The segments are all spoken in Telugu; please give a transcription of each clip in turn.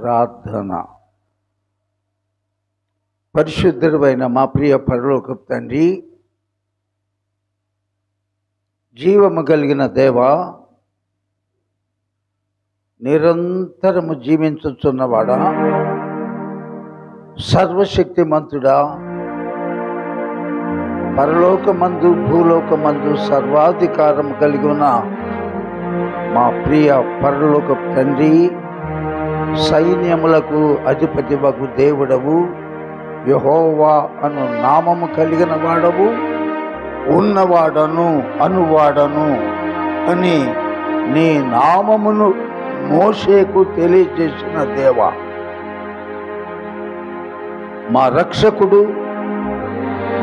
ప్రార్థన. పరిశుద్ధుడైన మా ప్రియ పరలోకపు తండ్రి, జీవము కలిగిన దేవా, నిరంతరము జీవించుచున్నవాడా, సర్వశక్తిమంతుడా, పరలోకమందు భూలోకమందు సర్వాధికారం కలిగి ఉన్న మా ప్రియ పరలోకపు తండ్రి, సైన్యములకు అధిపతివగు దేవుడవు, యెహోవా అను నామము కలిగిన వాడవు, ఉన్నవాడను అనువాడను అని నీ నామమును మోషేకు తెలియజేసిన దేవా, మా రక్షకుడు,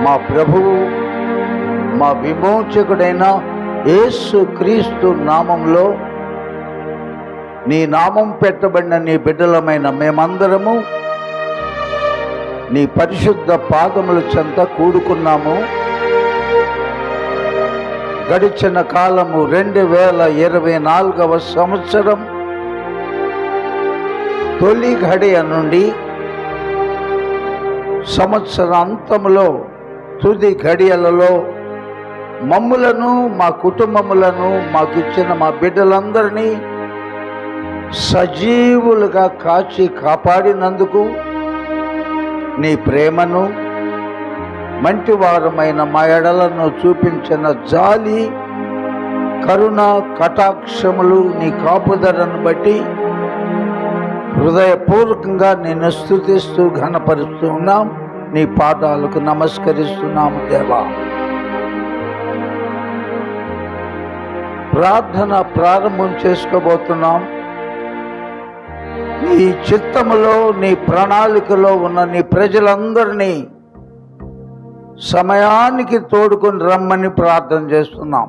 మా ప్రభువు, మా విమోచకుడైన యేసు క్రీస్తు నామంలో నీ నామం పెట్టబడిన నీ బిడ్డలమైన మేమందరము నీ పరిశుద్ధ పాదముల చెంత కూడుకున్నాము. గడిచిన కాలము 2024వ సంవత్సరం తొలి ఘడియ నుండి సంవత్సరాంతములో తుది ఘడియలలో మమ్ములను, మా కుటుంబములను, మాకిచ్చిన మా బిడ్డలందరినీ సజీవులుగా కాచి కాపాడినందుకు నీ ప్రేమను, మంటివారమైన మా ఎడలను చూపించిన జాలి, కరుణ, కటాక్షములు, నీ కాపుదలను బట్టి హృదయపూర్వకంగా నిన్ను స్తుతిస్తూ ఘనపరుస్తూ ఉన్నాం. నీ పాదాలకు నమస్కరిస్తున్నాము దేవా. ప్రార్థన ప్రారంభం చేసుకోబోతున్నాం. నీ చిత్తములో, నీ ప్రణాళికలో ఉన్న నీ ప్రజలందరినీ సమయానికి తోడుకొని రమ్మని ప్రార్థన చేస్తున్నాం.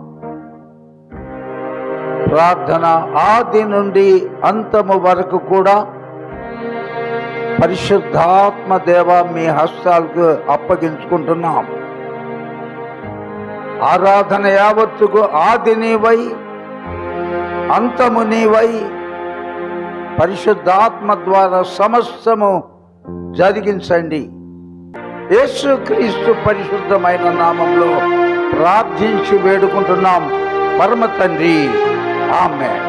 ప్రార్థన ఆది నుండి అంతము వరకు కూడా పరిశుద్ధాత్మ దేవ మీ హస్తాలకు అప్పగించుకుంటున్నాం. ఆరాధన యావత్తుకు ఆది నీవై, అంతము నీవై, పరిశుద్ధాత్మ ద్వారా సమస్తము జరిగించండి. యేసు క్రీస్తు పరిశుద్ధమైన నామంలో ప్రార్థించి వేడుకుంటున్నాం పరమ తండ్రి, ఆమేన్.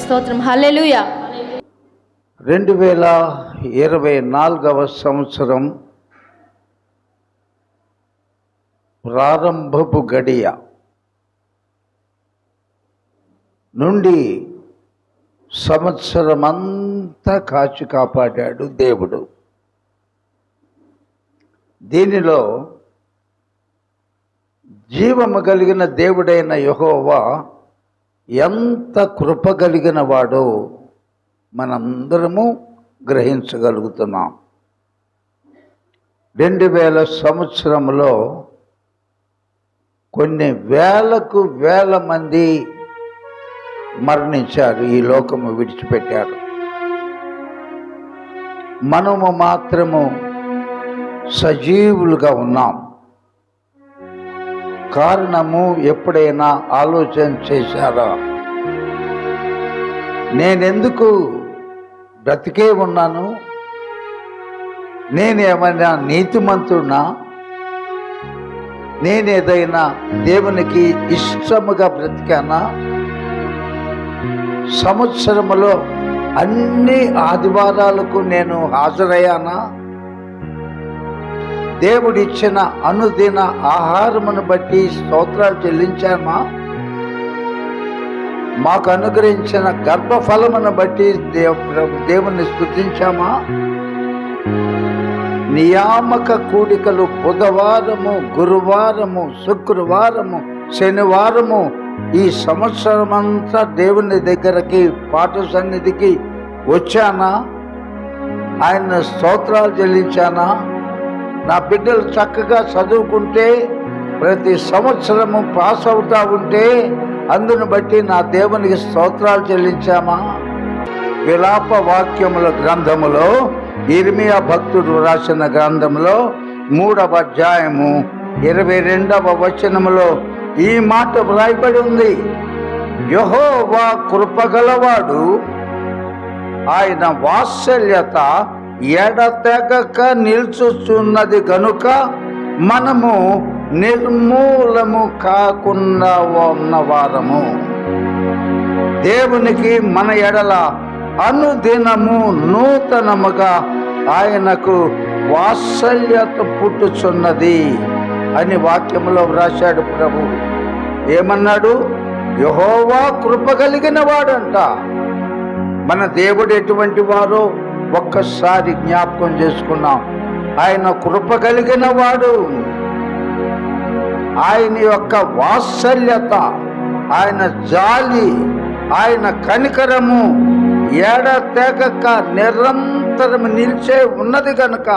స్తోత్రం. హల్లెలూయా. 2024వ సంవత్సరం ప్రారంభపు గడియ నుండి సంవత్సరమంతా కాచి కాపాడాడు దేవుడు. దీనిలో జీవము కలిగిన దేవుడైన యెహోవా ఎంత కృప కలిగిన వాడో మనందరము గ్రహించగలుగుతున్నాం. 2000 సంవత్సరంలో కొన్ని వేల మంది మరణించారు, ఈ లోకము విడిచిపెట్టారు. మనము మాత్రము సజీవులుగా ఉన్నాం. కారణము ఎప్పుడైనా ఆలోచన చేశారా? నేనెందుకు బ్రతికే ఉన్నాను? నేనేమైనా నీతిమంతున్నా? నేనేదైనా దేవునికి ఇష్టముగా బ్రతికానా? సంవత్సరములో అన్ని ఆదివారాలకు నేను హాజరయ్యానా? దేవుడిచ్చిన అనుదిన ఆహారమును బట్టి స్తోత్రాలు చెల్లించామా? మాకు అనుగ్రహించిన గర్భఫలమును బట్టి దేవుని స్తుతించామా? నియామక కూడికలు బుధవారము, గురువారము, శుక్రవారము, శనివారము ఈ సంవత్సరమంతా దేవుని దగ్గరకి పాఠ సన్నిధికి వచ్చానా? ఆయన స్తోత్రాలు చెల్లించానా? నా బిడ్డలు చక్కగా చదువుకుంటే ప్రతి సంవత్సరము పాస్ అవుతా ఉంటే అందును బట్టి నా దేవునికి స్తోత్రాలు చెల్లించామా? విలాప వాక్యముల గ్రంథములో ఇర్మియా భక్తుడు రాసిన గ్రంథంలో 3వ అధ్యాయము 22వ వచనములో ఈ మాట వ్రాయబడి ఉంది. యెహోవా కృపగలవాడు, ఆయన వాత్సల్యత ఎడతెగక నిల్చుచున్నది గనుక మనము నిర్మూలము కాకుండా ఉన్నవారము. దేవునికి మన ఎడల అనుదినము నూతనముగా ఆయనకు వాత్సల్యత పుట్టుచున్నది అని వాక్యములో వ్రాశాడు ప్రభు. ఏమన్నాడు? యెహోవా కృప కలిగిన వాడంట. మన దేవుడు ఎటువంటి వారో ఒక్కసారి జ్ఞాపకం చేసుకున్నాం. ఆయన కృప కలిగిన వాడు. ఆయన యొక్క వాత్సల్యత, ఆయన జాలి, ఆయన కనికరము ఎడతెగక నిరంతరం నిలిచే ఉన్నది కనుక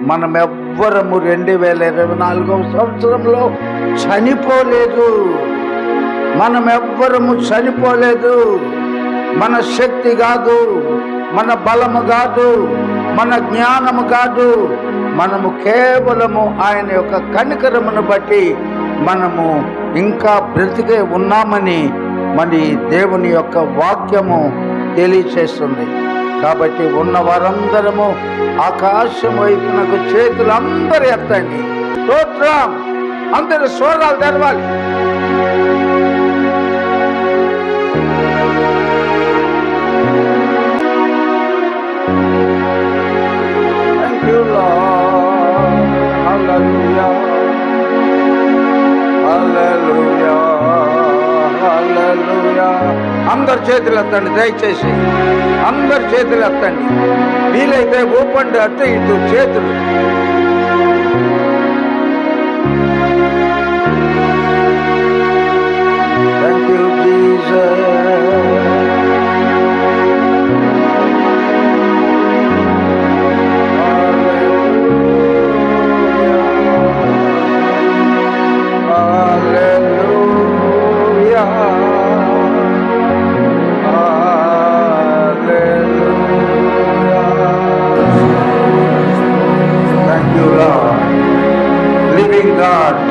మనం ఎవ్వరము 2024వ సంవత్సరంలో చనిపోలేదు. మనం ఎవ్వరము చనిపోలేదు. మన శక్తి కాదు, మన బలము కాదు, మన జ్ఞానము కాదు, మనము కేవలము ఆయన యొక్క కనికరమును బట్టి మనము ఇంకా బ్రతికే ఉన్నామని మరి దేవుని యొక్క వాక్యము తెలియచేస్తుంది. కాబట్టి ఉన్న వారందరము ఆకాశం వైపునకు చేతులు అందరూ ఎత్తండి. స్తోత్రం. అందరూ స్వరాలు తెరవాలి. అందరు చేతులు ఎత్తండి. దయచేసి అందరు చేతులు ఎత్తండి. వీలైతే ఊపండి అటు ఇటు చేతులు. Thank you Jesus.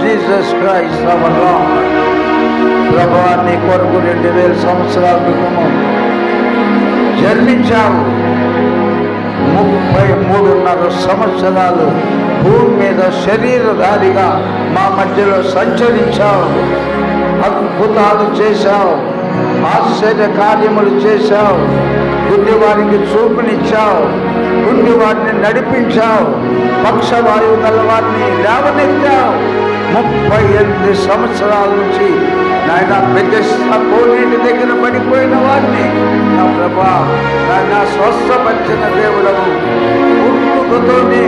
Jesus Christ our Lord. ప్రభువా, నీ కొరకు 2000 సంవత్సరాల క్రితము జన్మించావు. 33.5 సంవత్సరాలు భూమి మీద శరీరధారిగా మా మధ్యలో సంచరించావు. అద్భుతాలు చేశావు, ఆశ్చర్య కార్యములు చేశావు. గుడ్డి వారికి చూపునిచ్చావు, గుడ్డి వారిని నడిపించావు, పక్షవాయువు గల వారిని లేవనెత్తావు. 38 సంవత్సరాల నుంచి నాయన బెతెస్దా కోనేటి దగ్గర పడిపోయిన వారిని నా ప్రభా నాయన స్వస్థపరిచిన దేవుడము. పుట్టుకతోనే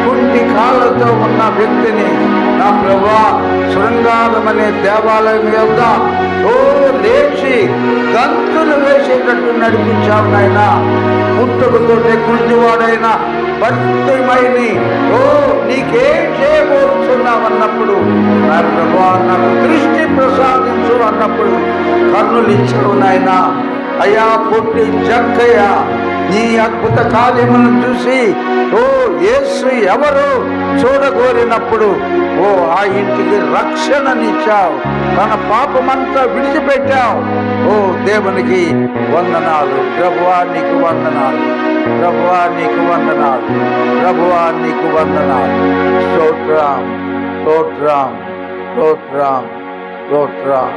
కుంటి కాళ్ళతో ఉన్న వ్యక్తిని నా ప్రభా శృంగారమనే దేవాలయం యొక్క లేచి గంతులు వేసేటట్టు నడిపించావు నాయన. పుట్టుకతోటే కుంటివాడైన భర్తమైని నీకేం చేయబోతున్నావన్నప్పుడు నా ప్రభా నాకు దృష్టి ప్రసాదించు అన్నప్పుడు కన్నులు ఇచ్చావు నాయన. అయ్యా పొట్టి జక్కయ్య నీ అద్భుత కార్యములను చూసి యేసు ఎవరు చూడగోరినప్పుడు ఆ ఇంటికి రక్షణనిచ్చావు, తన పాపమంతా విడిచిపెట్టావు. దేవునికి వందనాలు ప్రభువా, నీకు వందనాలు ప్రభువా, నీకు వందనాలు ప్రభువా, నీకు వందనాలు. స్తోత్రం స్తోత్రం స్తోత్రం స్తోత్రం.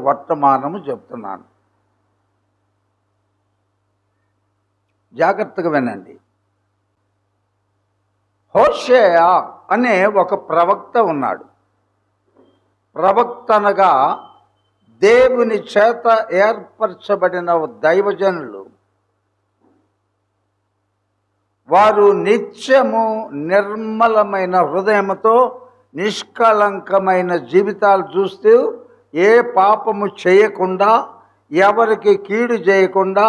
వర్తమానము చెప్తున్నాను. జాగ్రత్తగా వినండి. హోషేయ అనే ఒక ప్రవక్త ఉన్నాడు. ప్రవక్త అనగా దేవుని చేత ఏర్పరచబడిన దైవజనులు. వారు నిత్యము నిర్మలమైన హృదయముతో నిష్కళంకమైన జీవితాలు చూస్తూ ఏ పాపము చేయకుండా, ఎవరికి కీడు చేయకుండా,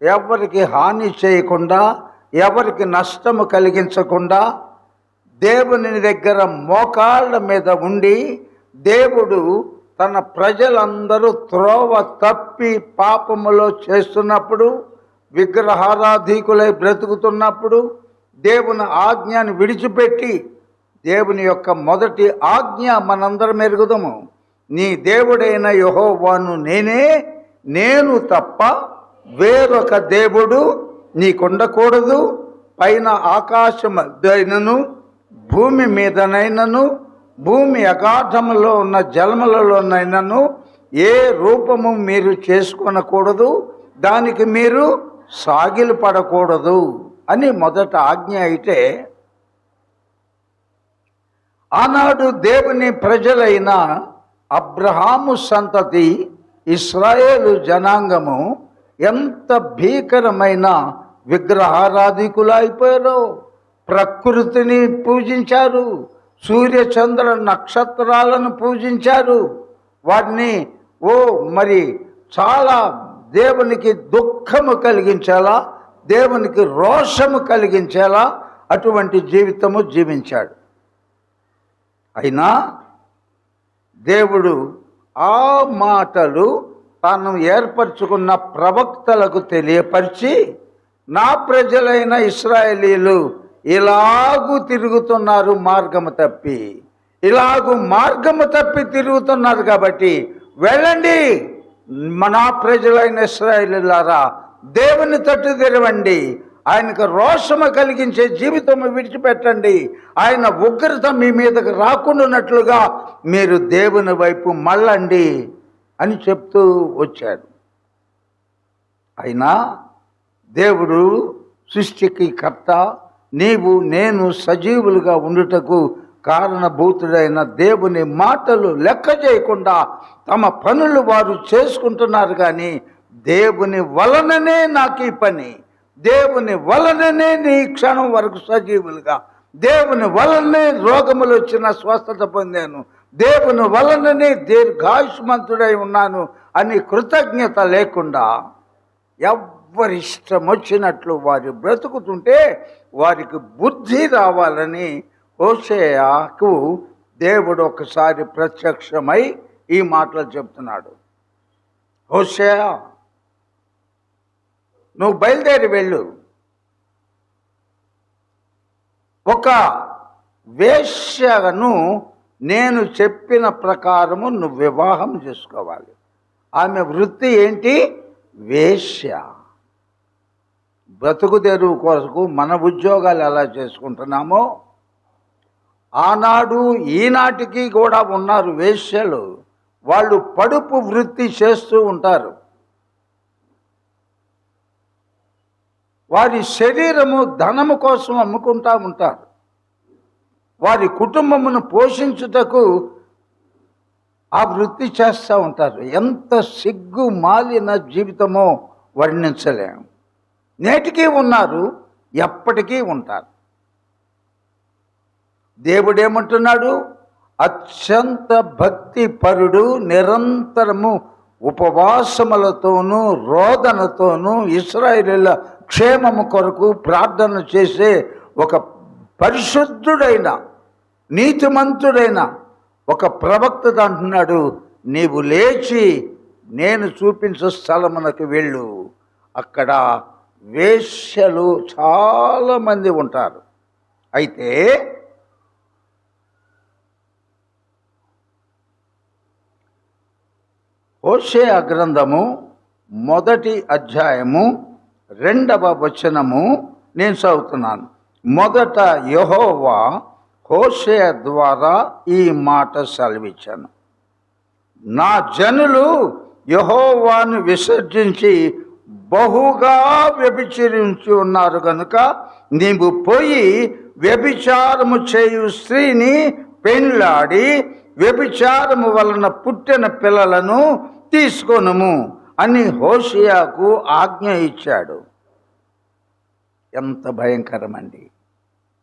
ఎవరికి హాని చేయకుండా, ఎవరికి నష్టము కలిగించకుండా దేవుని దగ్గర మోకాళ్ళ మీద ఉండి, దేవుడు తన ప్రజలందరూ త్రోవ తప్పి పాపములో చేస్తున్నప్పుడు, విగ్రహారాధికులై బ్రతుకుతున్నప్పుడు, దేవుని ఆజ్ఞను విడిచిపెట్టి, దేవుని యొక్క మొదటి ఆజ్ఞ మనందరం ఎరుగుదము, నీ దేవుడైన యెహోవాను నేను తప్ప వేరొక దేవుడు నీకుండకూడదు. పైన ఆకాశమైనను భూమి మీదనైనను భూమి అగాధములో ఉన్న జలములలోనైనను ఏ రూపము మీరు చేసుకొనకూడదు, దానికి మీరు సాగిలు పడకూడదు అని మొదట ఆజ్ఞ అయితే, ఆనాడు దేవుని ప్రజలైన అబ్రహాము సంతతి ఇశ్రాయేలు జనాంగము ఎంత భీకరమైన విగ్రహారాధికులు అయిపోయారో. ప్రకృతిని పూజించారు, సూర్యచంద్ర నక్షత్రాలను పూజించారు. వాటిని మరి చాలా దేవునికి దుఃఖము కలిగించేలా, దేవునికి రోషము కలిగించేలా అటువంటి జీవితము జీవించాడు. అయినా దేవుడు ఆ మాటలు తాను ఏర్పరచుకున్న ప్రవక్తలకు తెలియపరిచి, నా ప్రజలైన ఇశ్రాయేలీలు ఇలాగూ తిరుగుతున్నారు మార్గము తప్పి, మార్గము తప్పి తిరుగుతున్నారు కాబట్టి వెళ్ళండి, నా ప్రజలైన ఇశ్రాయేలీయులారా దేవుని తట్టు తెరవండి, ఆయనకు రోషము కలిగించే జీవితం విడిచిపెట్టండి, ఆయన ఉగ్రత మీ మీదకు రాకుండానట్లుగా మీరు దేవుని వైపు మళ్ళండి అని చెప్తూ వచ్చాడు. అయినా దేవుడు సృష్టికి కర్త, నీవు నేను సజీవులుగా ఉండుటకు కారణభూతుడైన దేవుని మాటలు లెక్క చేయకుండా తమ పనులు వారు చేసుకుంటున్నారు. కానీ దేవుని వలననే నాకు ఈ పని, దేవుని వలననే నీ క్షణం వరకు సజీవులుగా, దేవుని వలనే రోగములు వచ్చిన స్వస్థత పొందాను, దేవుని వలననే దీర్ఘాయుష్మంతుడై ఉన్నాను అని కృతజ్ఞత లేకుండా ఎవరిష్టం వచ్చినట్లు వారు బ్రతుకుతుంటే వారికి బుద్ధి రావాలని హోషేయకు దేవుడు ఒకసారి ప్రత్యక్షమై ఈ మాటలు చెప్తున్నాడు. హోషేయ, నువ్వు బయలుదేరి వెళ్ళు, ఒక వేశ్యను నేను చెప్పిన ప్రకారము నువ్వు వివాహం చేసుకోవాలి. ఆమె వృత్తి ఏంటి? వేశ్య. బ్రతుకు తెరువు కొరకు మన ఉద్యోగాలు ఎలా చేసుకుంటున్నామో ఆనాడు ఈనాటికి కూడా ఉన్నారు వేశ్యలు. వాళ్ళు పడుపు వృత్తి చేస్తూ ఉంటారు. వారి శరీరము ధనము కోసం అమ్ముకుంటూ ఉంటారు. వారి కుటుంబమును పోషించుటకు ఆ వృత్తి చేస్తూ ఉంటారు. ఎంత సిగ్గు మాలిన జీవితమో వర్ణించలేము. నేటికీ ఉన్నారు, ఎప్పటికీ ఉంటారు. దేవుడేమంటున్నాడు? అత్యంత భక్తి పరుడు, నిరంతరము ఉపవాసములతోనూ రోదనతోనూ ఇశ్రాయేలీయుల క్షేమము కొరకు ప్రార్థన చేసే ఒక పరిశుద్ధుడైన నీతిమంతుడైన ఒక ప్రవక్త అంటున్నాడు, నీవు లేచి నేను చూపించే స్థలమునకు వెళ్ళు, అక్కడ వేశ్యలు చాలామంది ఉంటారు. అయితే హోషేయ గ్రంథము 1వ అధ్యాయము 2వ వచనము నేను చదువుతున్నాను. మొదట యెహోవా హోషేయ ద్వారా ఈ మాట సెలవిచ్చాను. నా జనులు యెహోవాను విసర్జించి బహుగా వ్యభిచరించి ఉన్నారు కనుక నీవు పోయి వ్యభిచారము చేయు స్త్రీని పెండ్లాడి వ్యభిచారము వలన పుట్టిన పిల్లలను తీసుకొనుము అని హోషేయకు ఆజ్ఞ ఇచ్చాడు. ఎంత భయంకరమండి!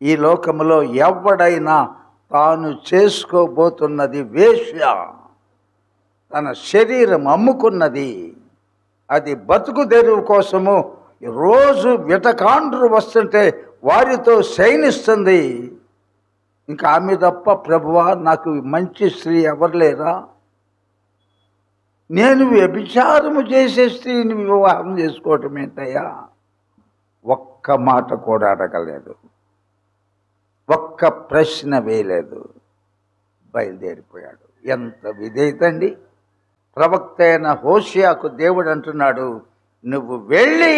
ఈ లోకములో ఎవడైనా తాను చేసుకోబోతున్నది వేశ్య, తన శరీరం అమ్ముకున్నది, అది బతుకు తెరువు కోసము రోజు విటకాండ్రు వస్తుంటే వారితో శయనిస్తుంది. ఇంకా ఆమె తప్ప, ప్రభువా నాకు మంచి స్త్రీ ఎవరు లేరా, నేను వ్యభిచారము చేసే స్త్రీని వివాహం చేసుకోవటం ఏంటయ్యా? ఒక్క మాట కూడా అడగలేదు, ఒక్క ప్రశ్న వేయలేదు, బయలుదేరిపోయాడు. ఎంత విధేయత అండి! ప్రవక్త అయిన హోషేయకు దేవుడు అంటున్నాడు, నువ్వు వెళ్ళి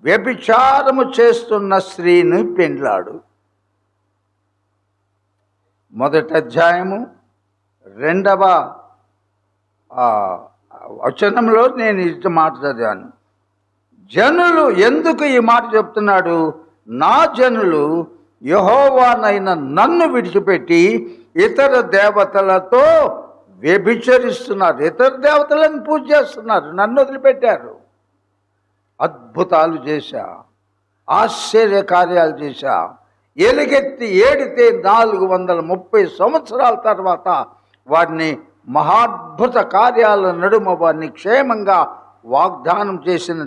వ్యభిచారము చేస్తున్న స్త్రీని పెండ్లాడు. 1వ అధ్యాయము 2వ వచనంలో నేను ఈ మాట చదివాను. జనులు, ఎందుకు ఈ మాట చెప్తున్నాడు? నా జనులు యెహోవానైన నన్ను విడిచిపెట్టి ఇతర దేవతలతో వ్యభిచరిస్తున్నారు, ఇతర దేవతలను పూజ చేస్తున్నారు, నన్ను వదిలిపెట్టారు. అద్భుతాలు చేశా, ఆశ్చర్య కార్యాలు చేశా, ఎలుగెత్తి ఏడితే 430 సంవత్సరాల తర్వాత వారిని మహాద్భుత కార్యాల నడుమ వారిని క్షేమంగా వాగ్దానం చేసిన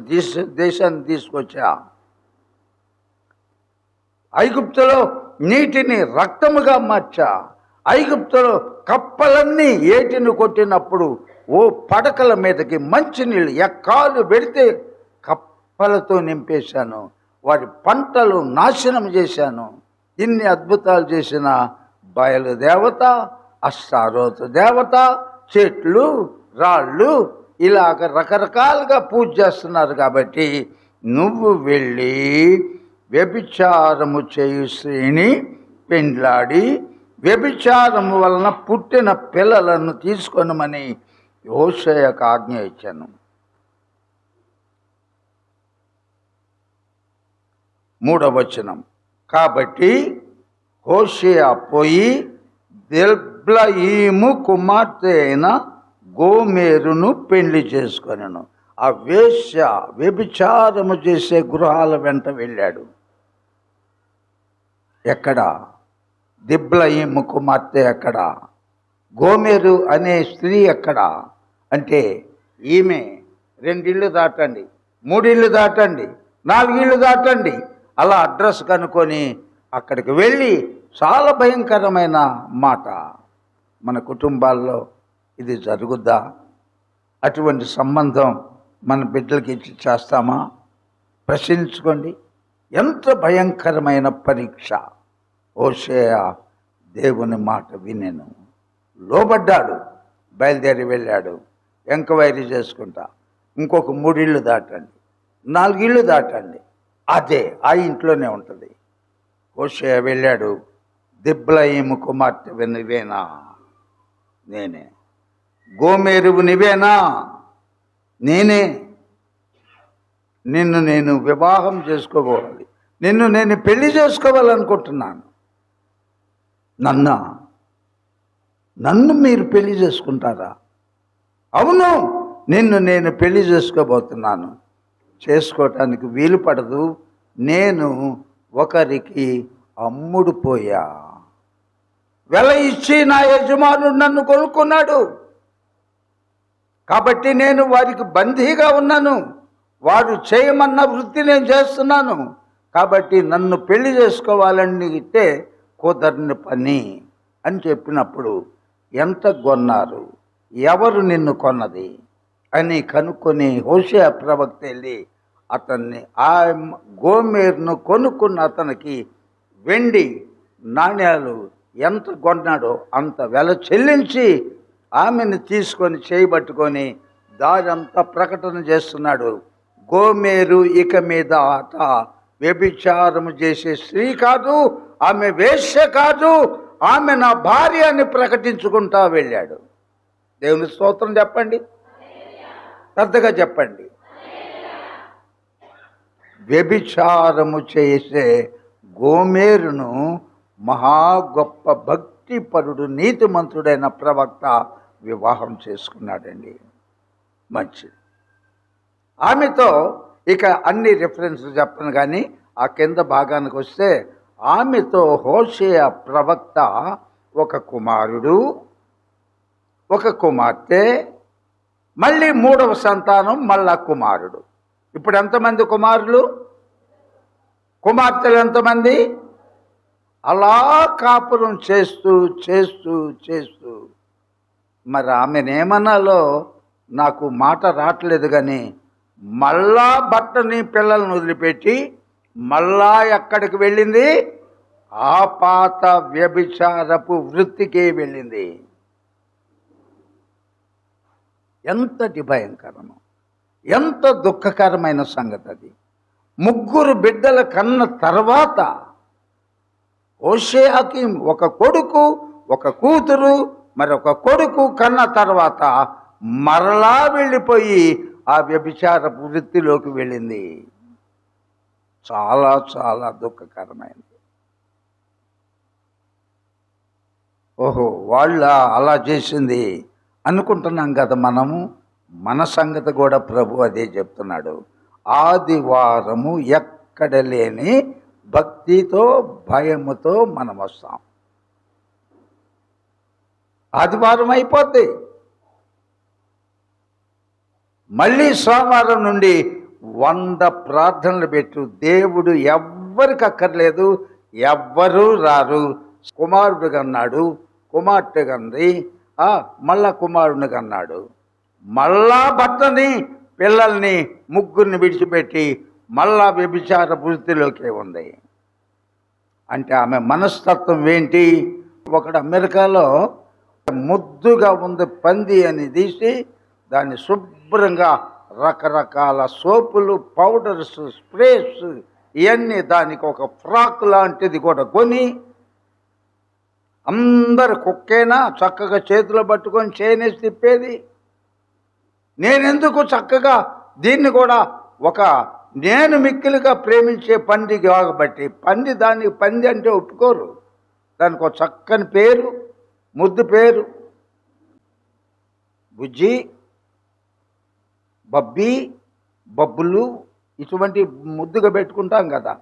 దేశాన్ని తీసుకొచ్చా. ఐగుప్తులో నీటిని రక్తముగా మార్చా. ఐగుప్తులో కప్పలన్నీ ఏటిని కొట్టినప్పుడు ఓ పడకల మీదకి మంచినీళ్ళు ఎక్కాలు పెడితే కప్పలతో నింపేశాను. వారి పంటలు నాశనం చేశాను. ఇన్ని అద్భుతాలు చేసిన బయలు దేవత, అష్టారోతు దేవత, చెట్లు, రాళ్ళు, ఇలాగ రకరకాలుగా పూజ చేస్తున్నారు. కాబట్టి నువ్వు వెళ్ళి వ్యభిచారము చేయు స్త్రీని పెండ్లాడి వ్యభిచారము వలన పుట్టిన పిల్లలను తీసుకొనమని హోషేయకు ఆజ్ఞ ఇచ్చాను. 3వ వచనం, కాబట్టి హోషేయ పోయి దెబ్లయీము కుమార్తె అయిన గోమెరును పెళ్లి చేసుకొనెను. ఆ వేశ్య వ్యభిచారము చేసే గృహాల వెంట వెళ్ళాడు. ఎక్కడ? దెబ్లయీము కుమార్తె ఎక్కడ? గోమెరు అనే స్త్రీ ఎక్కడ? అంటే ఈమె 2 ఇళ్ళు దాటండి, 3 ఇళ్ళు దాటండి, 4 ఇళ్ళు దాటండి, అలా అడ్రస్ కనుక్కొని అక్కడికి వెళ్ళి, చాలా భయంకరమైన మాట. మన కుటుంబాల్లో ఇది జరుగుద్దా? అటువంటి సంబంధం మన బిడ్డలకి ఇచ్చి చేస్తామా? ప్రశ్నించుకోండి. ఎంత భయంకరమైన పరీక్ష! హోషేయ దేవుని మాట వినెను, లోబడ్డాడు, బయలుదేరి వెళ్ళాడు. ఎంక్వైరీ చేసుకుంటా, ఇంకొక 3 ఇళ్ళు దాటండి, 4 ఇళ్ళు దాటండి, అదే ఆ ఇంట్లోనే ఉంటుంది. హోషేయ వెళ్ళాడు. దెబ్లయీము కుమార్తె నువ్వేనా? నేనే. గోమెరువు నువ్వేనా? నేనే. నిన్ను నేను వివాహం చేసుకోవాలి, నిన్ను నేను పెళ్లి చేసుకోవాలనుకుంటున్నాను. నన్ను మీరు పెళ్లి చేసుకుంటారా? అవును, నిన్ను నేను పెళ్లి చేసుకోబోతున్నాను. చేసుకోవటానికి వీలు పడదు, నేను ఒకరికి అమ్ముడుపోయా. వెల ఇచ్చి నా యజమానుడు నన్ను కొనుక్కున్నాడు. కాబట్టి నేను వారికి బందీగా ఉన్నాను. వారు చేయమన్న వృత్తి నేను చేస్తున్నాను. కాబట్టి నన్ను పెళ్లి చేసుకోవాలని ఇస్తే కుదరని పని అని చెప్పినప్పుడు, ఎంత కొన్నారు, ఎవరు నిన్ను కొన్నది అని కనుక్కొని హోషేయ ప్రవక్త వెళ్ళి అతన్ని, ఆ గోమెరును కొనుక్కున్న అతనికి వెండి నాణ్యాలు ఎంత కొన్నాడో అంత వెల చెల్లించి ఆమెను తీసుకొని చేయబట్టుకొని దారంతా ప్రకటన చేస్తున్నాడు. గోమెరు ఇక మీద ఆట వ్యభిచారము చేసే స్త్రీ కాదు, ఆమె వేశ్య కాదు, ఆమె నా భార్య అని ప్రకటించుకుంటా వెళ్ళాడు. దేవుని స్తోత్రం చెప్పండి, పెద్దగా చెప్పండి. వ్యభిచారము చేసే గోమెరును మహా గొప్ప భక్తిపరుడు నీతిమంతుడైన ప్రవక్త వివాహం చేసుకున్నాడండి. మంచిది. ఆమెతో ఇక అన్ని రిఫరెన్స్లు చెప్పను, కానీ ఆ కింద భాగానికి వస్తే ఆమెతో హోషేయ ప్రవక్త ఒక కుమారుడు, ఒక కుమార్తె, మళ్ళీ 3వ సంతానం మళ్ళా కుమారుడు. ఇప్పుడు ఎంతమంది కుమారులు, కుమార్తెలు ఎంతమంది? అలా కాపురం చేస్తూ చేస్తూ చేస్తూ మరి ఆమెనేమన్నాలో నాకు మాట రావట్లేదు, కానీ మళ్ళా భర్తని పిల్లలను వదిలిపెట్టి మళ్ళా ఎక్కడికి వెళ్ళింది? ఆ పాత వ్యభిచారపు వృత్తికే వెళ్ళింది. ఎంతటి భయంకరము, ఎంత దుఃఖకరమైన సంగతి అది. 3 బిడ్డల కన్న తర్వాత హోషేయకి ఒక కొడుకు, ఒక కూతురు, మరొక కొడుకు కన్న తర్వాత మరలా వెళ్ళిపోయి ఆ వ్యభిచార వృత్తిలోకి వెళ్ళింది. చాలా చాలా దుఃఖకరమైనది. ఓహో, వాళ్ళ అలా చేసింది అనుకుంటున్నాం కదా మనము. మన సంగతి కూడా ప్రభు అదే చెప్తున్నాడు. ఆదివారము ఎక్కడ లేని భక్తితో భయముతో మనం వస్తాం. ఆదివారం అయిపోద్ది, మళ్ళీ సోమవారం నుండి 100 ప్రార్థనలు పెట్టు. దేవుడు ఎవ్వరికి అక్కర్లేదు, ఎవ్వరూ రారు. కుమారుడు కన్నాడు, కుమార్తె కంది, మళ్ళా కుమారుడిని కన్నాడు, మళ్ళా భర్తని పిల్లల్ని 3 విడిచిపెట్టి మళ్ళా వ్యభిచార వృత్తిలోకే ఉంది. అంటే ఆమె మనస్తత్వం ఏంటి? ఒకడు అమెరికాలో ముద్దుగా ఉంది పంది అని తీసి దాన్ని శుభ్రంగా రకరకాల సోపులు, పౌడర్స్, స్ప్రేస్ ఇవన్నీ దానికి ఒక ఫ్రాక్ లాంటిది కూడా కొని అందరు కుక్కేనా చక్కగా చేతిలో పట్టుకొని చేనేసి తిప్పేది. నేనెందుకు చక్కగా దీన్ని కూడా నేను మిక్కిలిగా ప్రేమించే పంది కాబట్టి దానికి పంది అంటే ఒప్పుకోరు. దానికి ఒక చక్కని పేరు, ముద్దు పేరు, బుజ్జి, బబ్బీ, బబ్బులు, ఇటువంటి ముద్దుగా పెట్టుకుంటాం కదా.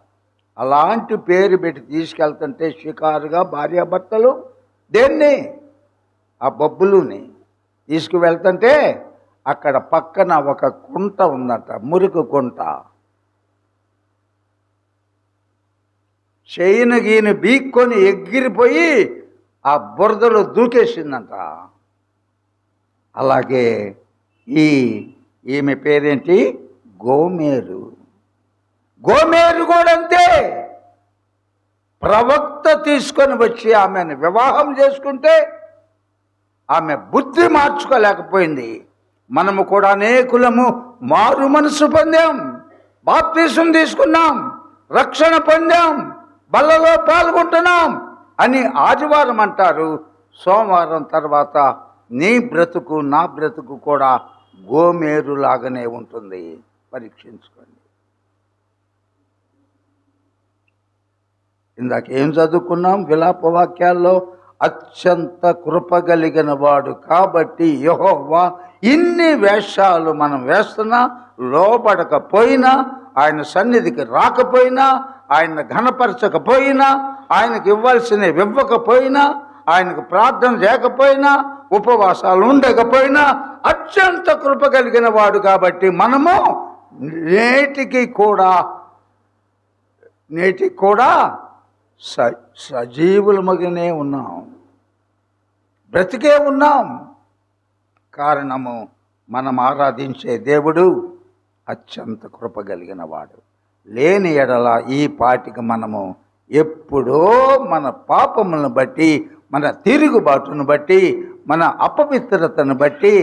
అలాంటి పేరు పెట్టి తీసుకెళ్తుంటే షికారుగా భార్యాభర్తలు దేన్ని, ఆ బబ్బులుని తీసుకువెళ్తుంటే అక్కడ పక్కన ఒక కుంట ఉందట, మురికి కుంట. చైను గీని బీక్కొని ఎగిరిపోయి ఆ బురదలో దూకేసిందంట. అలాగే ఈమె పేరేంటి? గోమెరు. గోమెరు కూడా అంతే. ప్రవక్త తీసుకొని వచ్చి ఆమెను వివాహం చేసుకుంటే ఆమె బుద్ధి మార్చుకోలేకపోయింది. మనము కూడా అనేకులము మారు మనసు పొందాం, బాప్తీసం తీసుకున్నాం, రక్షణ పొందాం, బల్లలో పాల్గొంటున్నాం అని ఆదివారం అంటారు. సోమవారం తర్వాత నీ బ్రతుకు నా బ్రతుకు కూడా గోమెరులాగానే ఉంటుంది. పరీక్షించుకోండి. ఇందాక ఏం చదువుకున్నాం విలాప వాక్యాల్లో? అత్యంత కృపగలిగిన వాడు కాబట్టి యెహోవా ఇన్ని వేషాలు మనం వేస్తున్నా, లోబడకపోయినా, ఆయన సన్నిధికి రాకపోయినా, ఆయన ఘనపరచకపోయినా, ఆయనకి ఇవ్వాల్సినవి ఇవ్వకపోయినా, ఆయనకు ప్రార్థన చేయకపోయినా, ఉపవాసాలు ఉండకపోయినా అత్యంత కృపగలిగిన వాడు కాబట్టి మనము నేటికి కూడా సజీవులమగానే ఉన్నాం, బ్రతికే ఉన్నాం. కారణము మనం ఆరాధించే దేవుడు అత్యంత కృపగలిగిన వాడు. లేని ఎడల ఈ పాటికి మనము ఎప్పుడో మన పాపములను బట్టి, మన తిరుగుబాటును బట్టి, మన అపవిత్రతను బట్టి,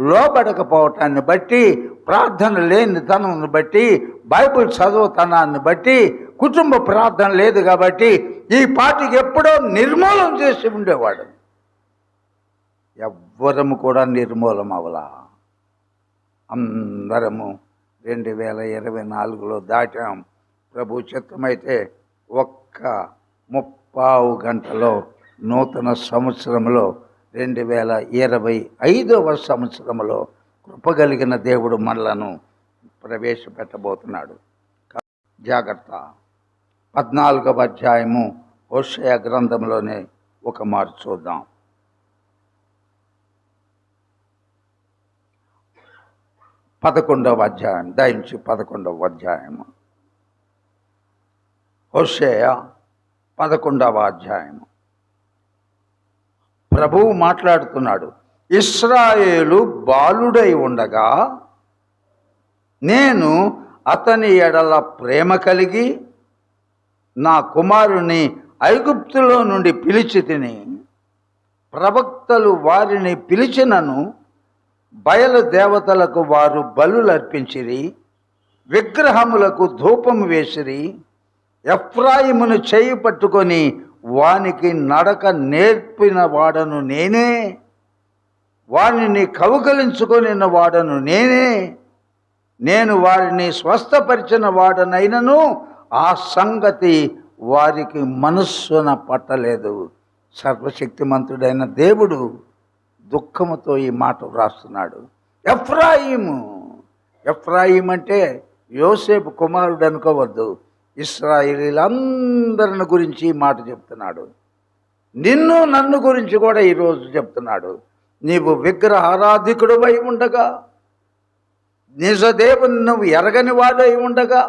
లోబడకపోవటాన్ని బట్టి, ప్రార్థన లేని తనాన్ని బట్టి, బైబిల్ చదువుతనాన్ని బట్టి, కుటుంబ ప్రార్థన లేదు కాబట్టి ఈ పాటికి ఎప్పుడో నిర్మూలన చేసి ఉండేవాడు. ఎవ్వరము కూడా నిర్మూలం అవలా. అందరము 2024లో దాటాం. ప్రభు చిత్తమైతే ఒక్క 30 గంటలో నూతన సంవత్సరంలో 2025వ సంవత్సరంలో కృపగలిగిన దేవుడు మనలను ప్రవేశపెట్టబోతున్నాడు. జాగ్రత్త. 14వ అధ్యాయము హోషేయ గ్రంథంలోనే ఒక మారు చూద్దాం. 11వ అధ్యాయం, దయించి 11వ అధ్యాయము. హోషేయ 11వ అధ్యాయము. ప్రభువు మాట్లాడుతున్నాడు. ఇశ్రాయేలు బాలుడై ఉండగా నేను అతని ఎడల ప్రేమ కలిగి నా కుమారుని ఐగుప్తులో నుండి పిలిచి తిని, ప్రవక్తలు వారిని పిలిచినను బయలు దేవతలకు వారు బలులర్పించిరి, విగ్రహములకు ధూపము వేసిరి. ఎఫ్రాయిమును చేయి పట్టుకొని వానికి నడక నేర్పిన వాడను నేనే, వారిని కౌగలించుకొని వాడను నేనే. నేను వారిని స్వస్థపరిచిన వాడనైనను ఆ సంగతి వారికి మనస్సున పట్టలేదు. సర్వశక్తిమంతుడైన దేవుడు దుఃఖముతో ఈ మాట వ్రాస్తున్నాడు. ఎఫ్రాయిం అంటే యోసేపు కుమారుడు అనుకోవద్దు. ఇశ్రాయేలీలందరిని గురించి ఈ మాట చెప్తున్నాడు. నిన్ను నన్ను గురించి కూడా ఈరోజు చెప్తున్నాడు. నీవు విగ్రహారాధికుడు అయి ఉండగా, నిజదేవుని నువ్వు ఎరగని వాడై ఉండగా,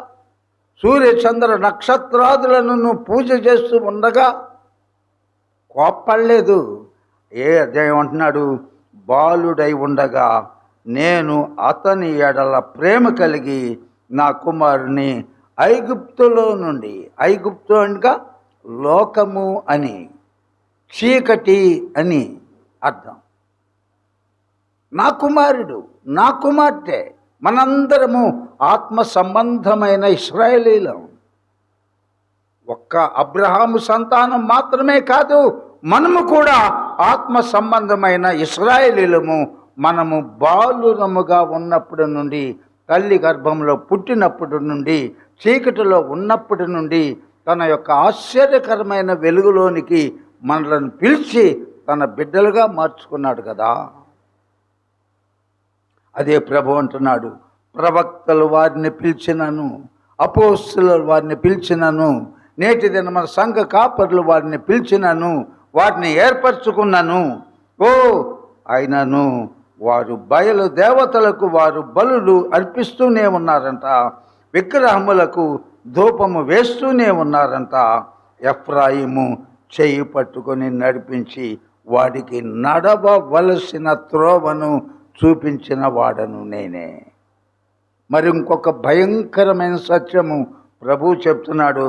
సూర్య చంద్ర నక్షత్రాదులను నువ్వు పూజ చేస్తూ ఉండగా కోప్పడలేదు. ఏ అధ్యాయం అంటున్నాడు? బాలుడై ఉండగా నేను అతని ఎడల ప్రేమ కలిగి నా కుమారుని ఐగుప్తులో నుండి, ఐగుప్తు అనగా లోకము అని, చీకటి అని అర్థం. నా కుమారుడు, నా కుమార్తె, మనందరము ఆత్మ సంబంధమైన ఇశ్రాయేలీలం. ఒక్క అబ్రహాము సంతానం మాత్రమే కాదు, మనము కూడా ఆత్మ సంబంధమైన ఇశ్రాయేలీలము. మనము బాలురముగా ఉన్నప్పటి నుండి, తల్లి గర్భంలో పుట్టినప్పటి నుండి, చీకటిలో ఉన్నప్పటి నుండి తన యొక్క ఆశ్చర్యకరమైన వెలుగులోనికి మనలను పిలిచి తన బిడ్డలుగా మార్చుకున్నాడు కదా. అదే ప్రభు అంటున్నాడు, ప్రవక్తలు వారిని పిలిచినను, అపోస్తులు వారిని పిలిచినను, నేటి దిన మన సంఘ కాపరులు వారిని పిలిచినను, వారిని ఏర్పరచుకున్నాను. అయినను వారు బయలు దేవతలకు వారు బలులు అర్పిస్తూనే ఉన్నారంట, విగ్రహములకు ధూపము వేస్తూనే ఉన్నారంట. ఎఫ్రాయిము చెయ్యి పట్టుకొని నడిపించి వాడికి నడవవలసిన త్రోవను చూపించిన వాడను నేనే. మరి ఇంకొక భయంకరమైన సత్యము ప్రభు చెప్తున్నాడు,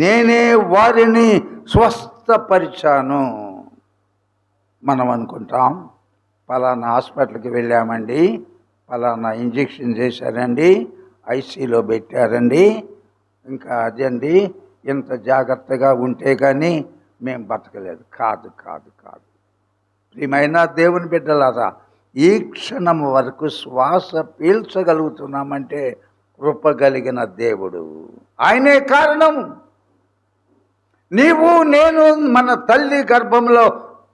నేనే వారిని స్వస్థపరిచాను. మనం అనుకుంటాం, పలానా హాస్పిటల్కి వెళ్ళామండి, పలానా ఇంజెక్షన్ చేశారండి, ఐసీలో పెట్టారండి, ఇంకా అదండి, ఇంత జాగ్రత్తగా ఉంటే కానీ మేము బతకలేదు. కాదు కాదు కాదు. ప్రియమైన దేవుని బిడ్డలారా, ఈ క్షణం వరకు శ్వాస పీల్చగలుగుతున్నామంటే కృపగలిగిన దేవుడు, ఆయనే కారణం. నీవు నేను మన తల్లి గర్భంలో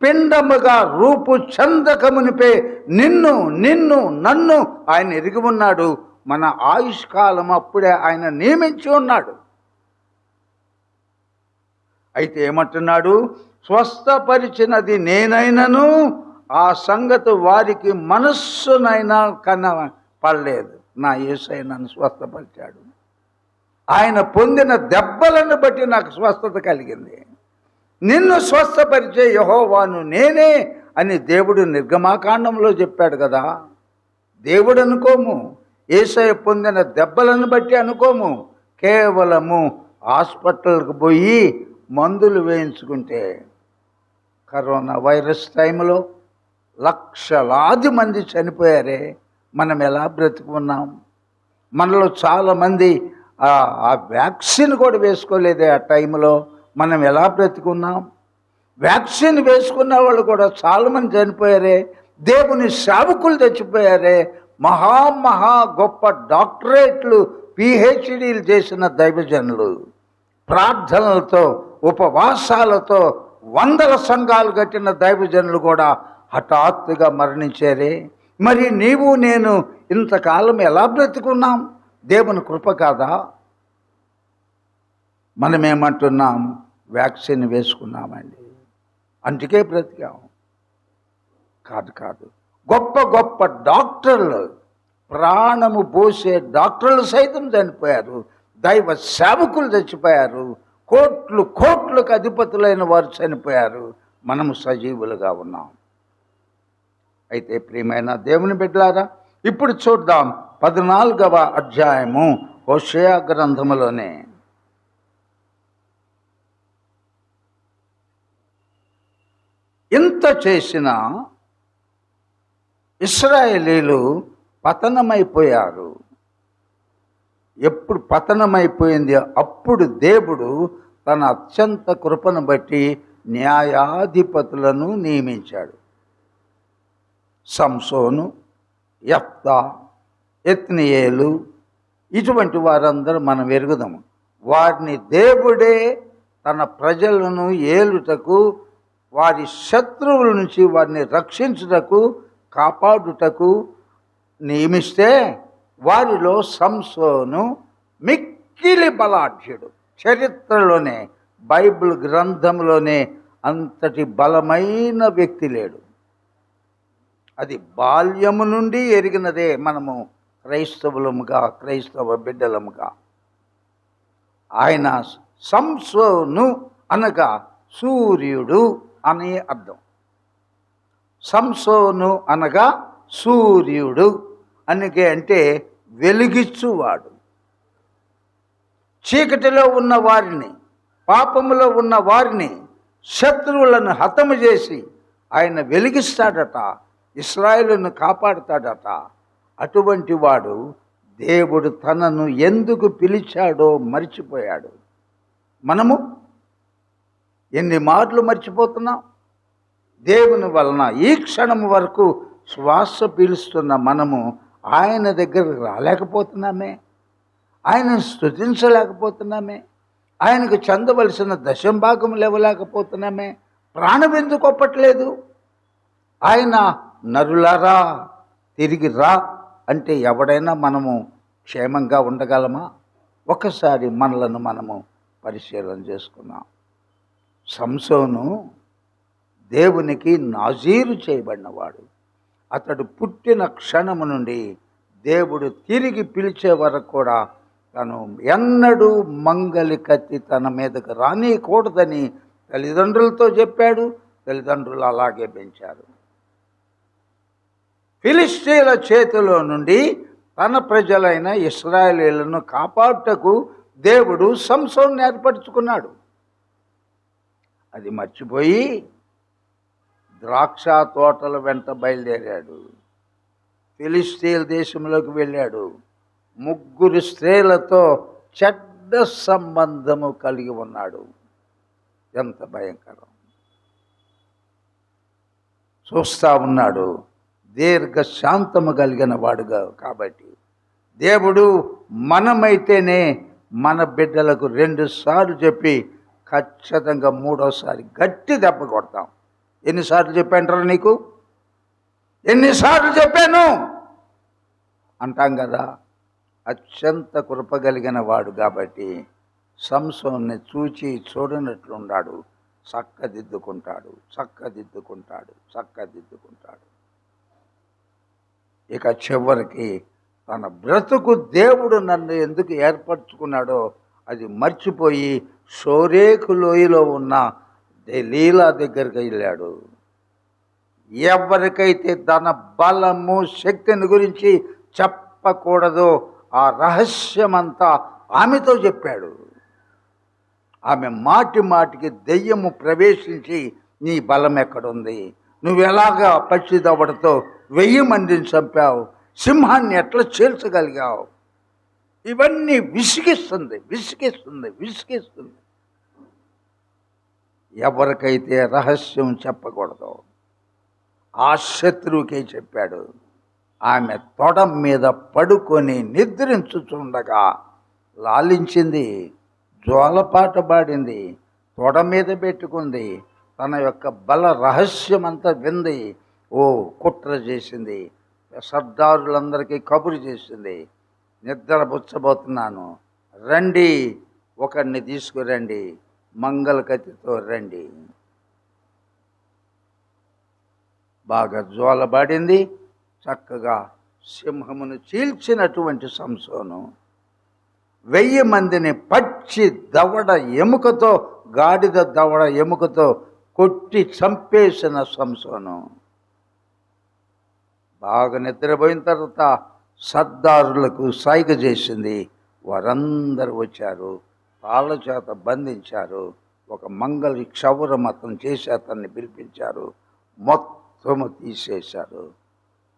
పిండముగా రూపు చందకమునిపే నిన్ను నన్ను ఆయన ఎరిగి ఉన్నాడు. మన ఆయుష్కాలం అప్పుడే ఆయన నియమించి ఉన్నాడు. అయితే ఏమంటున్నాడు? స్వస్థపరిచినది నేనైనను ఆ సంగతి వారికి మనస్సునైనా పడలేదు. నా యేసయ్య నన్ను స్వస్థపరిచాడు. ఆయన పొందిన దెబ్బలను బట్టి నాకు స్వస్థత కలిగింది. నిన్ను స్వస్థపరిచే యెహోవాను నేనే అని దేవుడు నిర్గమాకాండంలో చెప్పాడు కదా. దేవుడు అనుకోము, యేసయ్య పొందిన దెబ్బలను బట్టి అనుకోము. కేవలము హాస్పిటల్కి పోయి మందులు వేయించుకుంటే, కరోనా వైరస్ టైంలో లక్షలాది మంది చనిపోయారే, మనం ఎలా బ్రతుకున్నాం? మనలో చాలామంది ఆ వ్యాక్సిన్ కూడా వేసుకోలేదే ఆ టైంలో, మనం ఎలా బ్రతుకున్నాం? వ్యాక్సిన్ వేసుకున్న వాళ్ళు కూడా చాలామంది చనిపోయారే. దేవుని సేవకులు చచ్చిపోయారే. మహా గొప్ప డాక్టరేట్లు పిహెచ్డీలు చేసిన దైవజనులు ప్రార్థనలతో ఉపవాసాలతో వందల సంఘాలు కట్టిన దైవజనులు కూడా హఠాత్తుగా మరణించారే. మరి నీవు నేను ఇంతకాలం ఎలా బ్రతుకున్నాం? దేవుని కృప కాదా? మనమేమంటున్నాం? వ్యాక్సిన్ వేసుకున్నామండి, అందుకే బ్రతికాం. కాదు. గొప్ప గొప్ప డాక్టర్లు, ప్రాణము పోసే డాక్టర్లు సైతం చనిపోయారు. దైవ సేవకులు చచ్చిపోయారు. కోట్లకు అధిపతులైన వారు చనిపోయారు. మనము సజీవులుగా ఉన్నాం. అయితే ప్రియమైన దేవుని బిడ్డలారా, ఇప్పుడు చూద్దాం 14వ అధ్యాయము హోషేయ గ్రంథములోనే. ఇంత చేసినా ఇశ్రాయేలీలు పతనమైపోయారు. ఎప్పుడు పతనమైపోయింది? అప్పుడు దేవుడు తన అత్యంత కృపను బట్టి న్యాయాధిపతులను నియమించాడు. సంసోను, యెఫ్తా, ఎత్నియేలు, ఇటువంటి వారందరూ మనం ఎరుగుదాము. వారిని దేవుడే తన ప్రజలను ఏలుటకు, వారి శత్రువుల నుంచి వారిని రక్షించుటకు, కాపాడుటకు నియమిస్తే వారిలో సంసోను మిక్కిలి బలాఢ్యుడు. చరిత్రలోనే, బైబిల్ గ్రంథంలోనే అంతటి బలమైన వ్యక్తి లేడు. అది బాల్యము నుండి ఎరిగినదే మనము క్రైస్తవ బిడ్డలముగా. ఆయన సంసోను అనగా సూర్యుడు అని అర్థం. సంసోను అనగా సూర్యుడు అంటే వెలిగిచ్చువాడు. చీకటిలో ఉన్న వారిని, పాపములో ఉన్న వారిని, శత్రువులను హతము చేసి ఆయన వెలిగిస్తాడట, ఇశ్రాయేలును కాపాడుతాడట. అటువంటి వాడు దేవుడు తనను ఎందుకు పిలిచాడో మర్చిపోయాడు. మనము ఎన్ని మార్లు మర్చిపోతున్నాం? దేవుని వలన ఈ క్షణం వరకు శ్వాస పీలుస్తున్న మనము ఆయన దగ్గరకు రాలేకపోతున్నామే, ఆయనను స్తుతించలేకపోతున్నామే, ఆయనకు చెందవలసిన దశంభాగములు ఇవ్వలేకపోతున్నామే. ప్రాణం ఎందుకు ఒప్పట్లేదు? ఆయన నరులారా తిరిగి రా అంటే ఎవడైనా మనము క్షేమంగా ఉండగలమా? ఒకసారి మనలను మనము పరిశీలన చేసుకున్నాం. సంసోను దేవునికి నాజీరు చేయబడినవాడు. అతడు పుట్టిన క్షణము నుండి దేవుడు తిరిగి పిలిచే వరకు కూడా తను ఎన్నడూ మంగలి కత్తి తన మీదకు రానియకూడదని తల్లిదండ్రులతో చెప్పాడు. తల్లిదండ్రులు అలాగే పెంచారు. ఫిలిష్తీయుల చేతిలో నుండి తన ప్రజలైన ఇశ్రాయేలీయులను కాపాడుటకు దేవుడు సంసోను ఏర్పరచుకున్నాడు. అది మర్చిపోయి ద్రాక్ష తోటల వెంట బయలుదేరాడు. ఫిలిష్తీయుల దేశంలోకి వెళ్ళాడు. 3 స్త్రీలతో చెడ్డ సంబంధము కలిగి ఉన్నాడు. ఎంత భయంకరం! చూస్తా ఉన్నాడు. దీర్ఘశాంతము కలిగిన వాడుగా. కాబట్టి దేవుడు మనమైతేనే మన బిడ్డలకు 2 సార్లు చెప్పి ఖచ్చితంగా 3వసారి గట్టి దెబ్బ కొడతాం. ఎన్నిసార్లు చెప్పాంటారా నీకు? ఎన్నిసార్లు చెప్పాను అంటాం కదా. అత్యంత కృపగలిగిన వాడు కాబట్టి సంసోన్ని చూచి చూడనట్లున్నాడు. చక్కదిద్దుకుంటాడు. ఇక చివరికి తన బ్రతుకు దేవుడు నన్ను ఎందుకు ఏర్పరచుకున్నాడో అది మర్చిపోయి షోరేకు లోయలో ఉన్న దెలీలా దగ్గరికి వెళ్ళాడు. ఎవరికైతే తన బలము శక్తిని గురించి చెప్పకూడదో ఆ రహస్యమంతా ఆమెతో చెప్పాడు. ఆమె మాటికి దెయ్యము ప్రవేశించి నీ బలం ఎక్కడుంది, నువ్వెలాగా పచ్చిదవ్వడంతో 1000 మందిని చంపావు, సింహాన్ని ఎట్లా చీల్చగలిగావు, ఇవన్నీ విసిగిస్తుంది. ఎవరికైతే రహస్యం చెప్పకూడదో ఆ శత్రువుకే చెప్పాడు. ఆమె తొడ మీద పడుకొని నిద్రించుచుండగా లాలించింది, జోలపాట పాడింది, తొడ మీద పెట్టుకుంది, తన యొక్క బల రహస్యమంతా వింది. ఓ కుట్ర చేసింది, సర్దారులందరికీ కబురు చేసింది, నిద్రపుచ్చబోతున్నాను, రండి, ఒకరిని తీసుకురండి, మంగళకత్తితో రండి. బాగా జోలబాడింది. చక్కగా సింహమును చీల్చినటువంటి సంసోను 1000 మందిని పచ్చి దవడ ఎముకతో, గాడిద దవడ ఎముకతో కొట్టి చంపేసిన సంసోను బాగా నిద్రపోయిన తర్వాత సర్దారులకు సైగ చేసింది. వారందరూ వచ్చారు, తాళ్ళ చేత బంధించారు. ఒక మంగళి క్షౌరం అతను చేసి అతన్ని పిలిపించారు, మొత్తము తీసేశారు.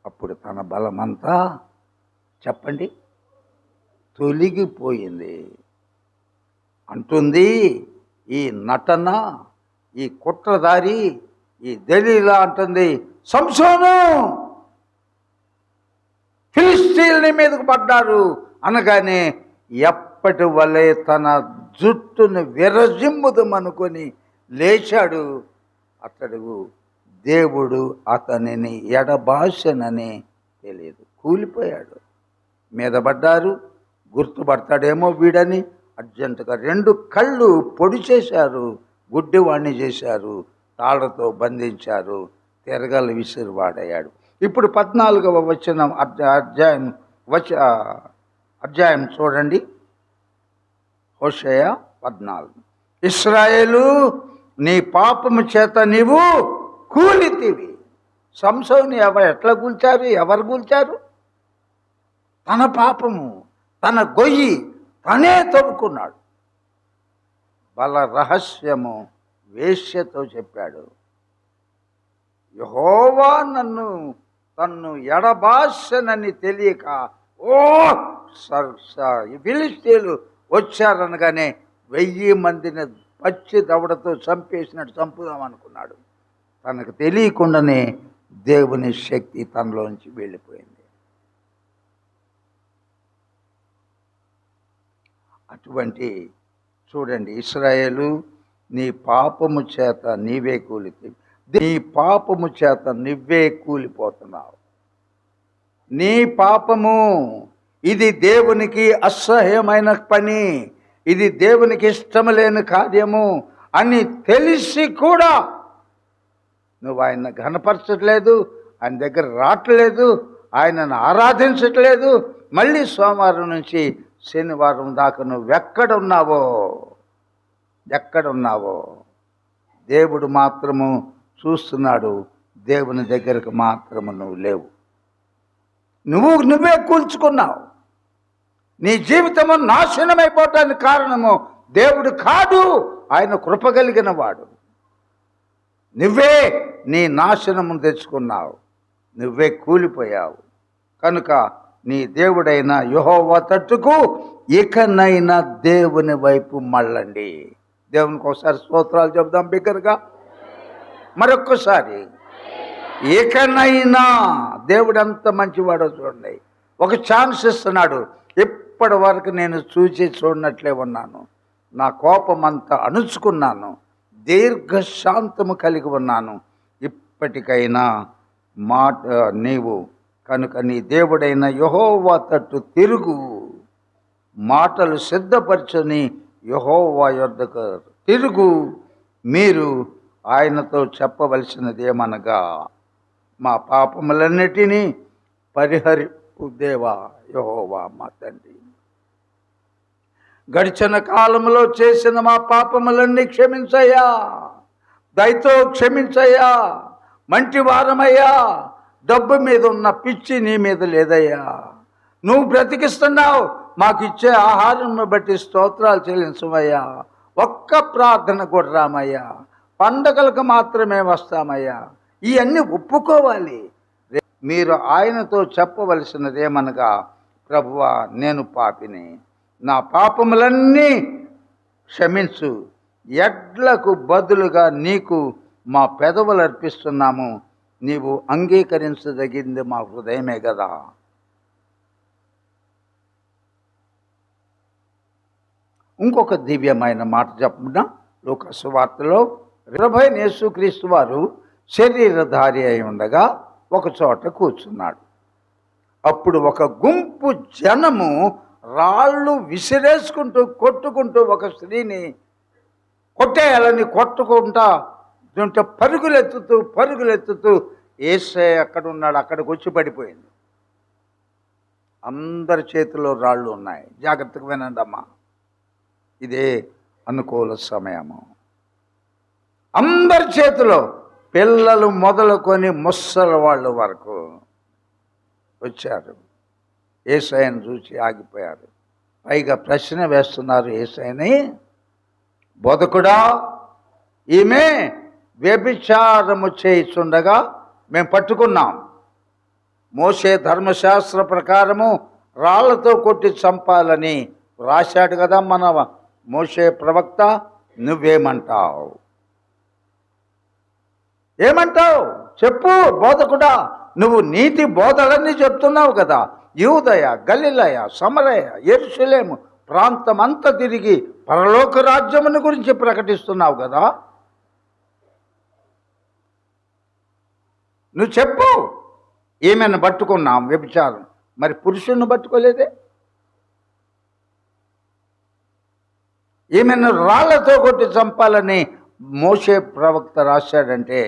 అప్పుడు తన బలమంతా చెప్పండి తొలగిపోయింది. అంటుంది ఈ నటన, ఈ కుట్రదారి, ఈ దలీలా అంటుంది, సంసోను ఫిలిష్తీయుల మీదకు పడ్డారు అనగానే ఎప్పటి వలె తన జుట్టును విరజిమ్ముదమనుకొని లేచాడు. అతడు దేవుడు అతనిని ఎడబాసనని తెలియదు, కూలిపోయాడు. మీద పడ్డారు, గుర్తుపడతాడేమో వీడని అర్జెంటుగా 2 కళ్ళు పొడి చేశారు, గుడ్డివాణ్ణి చేశారు, తాళ్లతో బంధించారు, తిరగలు విసిరివాడయ్యాడు. ఇప్పుడు 14వ వచనం అధ్యాయం చూడండి. హోషేయ 14. ఇశ్రాయేలు, నీ పాపము చేత నీవు కూలితివి. సంసోను ఎట్లా కూల్చారు? ఎవరు కూల్చారు? తన పాపము, తన గొయ్యి తనే తవ్వుకున్నాడు. బల రహస్యము వేశ్యతో చెప్పాడు. యెహోవా తన్ను ఎడబాసనని తెలియక ఫిలిష్తీయులు వచ్చారనగానే 1000 మందిని పచ్చి దవడతో చంపేసినట్టు చంపుదాం అనుకున్నాడు. తనకు తెలియకుండానే దేవుని శక్తి తనలోంచి వెళ్ళిపోయింది. అటువంటి చూడండి, ఇశ్రాయేలు, నీ పాపము చేత నీవే కూలితివి. నీ పాపము చేత నువ్వే కూలిపోతున్నావు. నీ పాపము ఇది దేవునికి అసహ్యమైన పని, ఇది దేవునికి ఇష్టం లేని కార్యము అని తెలిసి కూడా నువ్వు ఆయన్ని ఘనపరచట్లేదు, ఆయన దగ్గర రావట్లేదు, ఆయనను ఆరాధించట్లేదు. మళ్ళీ సోమవారం నుంచి శనివారం దాకా నువ్వు ఎక్కడున్నావో దేవుడు మాత్రము చూస్తున్నాడు. దేవుని దగ్గరకు మాత్రము నువ్వు లేవు. నువ్వే కూల్చుకున్నావు. నీ జీవితము నాశనమైపోవటానికి కారణము దేవుడు కాదు, ఆయన కృప కలిగిన వాడు. నువ్వే నీ నాశనము తెచ్చుకున్నావు, నువ్వే కూలిపోయావు. కనుక నీ దేవుడైన యెహోవా తట్టుకు ఇకనైనా దేవుని వైపు మళ్ళండి. దేవునికి ఒకసారి స్తోత్రాలు చెబుదాం బిగ్గరగా, మరొక్కసారి. ఇకనైనా దేవుడు ఎంత మంచివాడో చూడండి. ఒక ఛాన్స్ ఇస్తున్నాడు. ఇప్పటి వరకు నేను చూడనట్లే ఉన్నాను, నా కోపం అంతా అణుచుకున్నాను, దీర్ఘశాంతము కలిగి ఉన్నాను. ఇప్పటికైనా నీవు కనుక నీ దేవుడైన యెహోవా తట్టు తిరుగు, మాటలు సిద్ధపరచని యెహోవా యొద్దకు తిరుగు. మీరు ఆయనతో చెప్పవలసినది ఏమనగా, మా పాపములన్నిటినీ పరిహరింపు దేవా యెహోవా మా తండ్రి. గడిచిన కాలంలో చేసిన మా పాపములన్నీ క్షమించయ్యా, దయతో క్షమించయ్యా. మంటి వారమయ్యా, డబ్బు మీద ఉన్న పిచ్చి నీ మీద లేదయ్యా. నువ్వు బ్రతికిస్తున్నావు, మాకు ఇచ్చే ఆహారం బట్టి స్తోత్రాలు చెల్లించమయ్యా. ఒక్క ప్రార్థన కూడా రామయ్యా, పండగలకు మాత్రమే వస్తామయ్యా. ఇవన్నీ ఒప్పుకోవాలి. మీరు ఆయనతో చెప్పవలసినది ఏమనగా, ప్రభువా నేను పాపిని, నా పాపములన్నీ క్షమించు, ఎడ్లకు బదులుగా నీకు మా పెదవులు అర్పిస్తున్నాము, నీవు అంగీకరించదగింది మా హృదయమే కదా. ఇంకొక దివ్యమైన మాట చెప్పిన లూకా సువార్తలో 20 యేసుక్రీస్తు వారు శరీరధారి అయి ఉండగా ఒక చోట కూర్చున్నాడు. అప్పుడు ఒక గుంపు జనము రాళ్ళు విసిరేసుకుంటూ కొట్టుకుంటూ ఒక స్త్రీని కొట్టేయాలని కొట్టుకుంటా పరుగులెత్తుతూ యేసయ్య అక్కడ ఉన్నాడు, అక్కడికి వచ్చి పడిపోయింది. అందరి చేతిలో రాళ్ళు ఉన్నాయి. జాగ్రత్తగా వినండి అమ్మా, ఇదే అనుకూల సమయము. అందరి చేతిలో, పిల్లలు మొదలుకొని ముసలి వాళ్ళ వరకు వచ్చారు. యేసయ్యను చూసి ఆగిపోయారు. పైగా ప్రశ్న వేస్తున్నారు యేసయ్యని, బోధకుడా, ఈమె వ్యభిచారము చేయుచుండగా మేము పట్టుకున్నాం. మోషే ధర్మశాస్త్ర ప్రకారము రాళ్లతో కొట్టి చంపాలని రాశాడు కదా మన మోషే ప్రవక్త. నువ్వేమంటావు? ఏమంటావు చెప్పు బోధకుడా. నువ్వు నీతి బోధలన్నీ చెప్తున్నావు కదా. యూదయ, గలిలయ, సమరయ, యెరూషలేము ప్రాంతం అంతా తిరిగి పరలోక రాజ్యమును గురించి ప్రకటిస్తున్నావు కదా. నువ్వు చెప్పు. ఏమైనా పట్టుకున్నాం వ్యభిచారం, మరి పురుషుణ్ణి పట్టుకోలేదే? ఏమైనా రాళ్లతో కొట్టి చంపాలని మోషే ప్రవక్త రాశాడంటే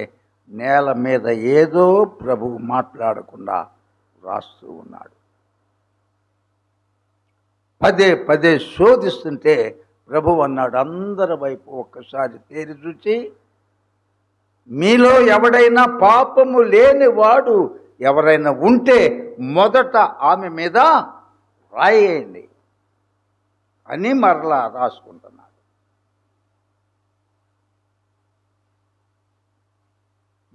నేల మీద ఏదో ప్రభువు మాట్లాడకుండా రాస్తూ ఉన్నాడు. పదే శోధిస్తుంటే ప్రభువు అన్నాడు, అందరి వైపు ఒక్కసారి తేరి చూచి, మీలో ఎవడైనా పాపము లేనివాడు ఎవరైనా ఉంటే మొదట ఆమె మీద రాయేయండి అని మరలా రాసుకుంటున్నాడు.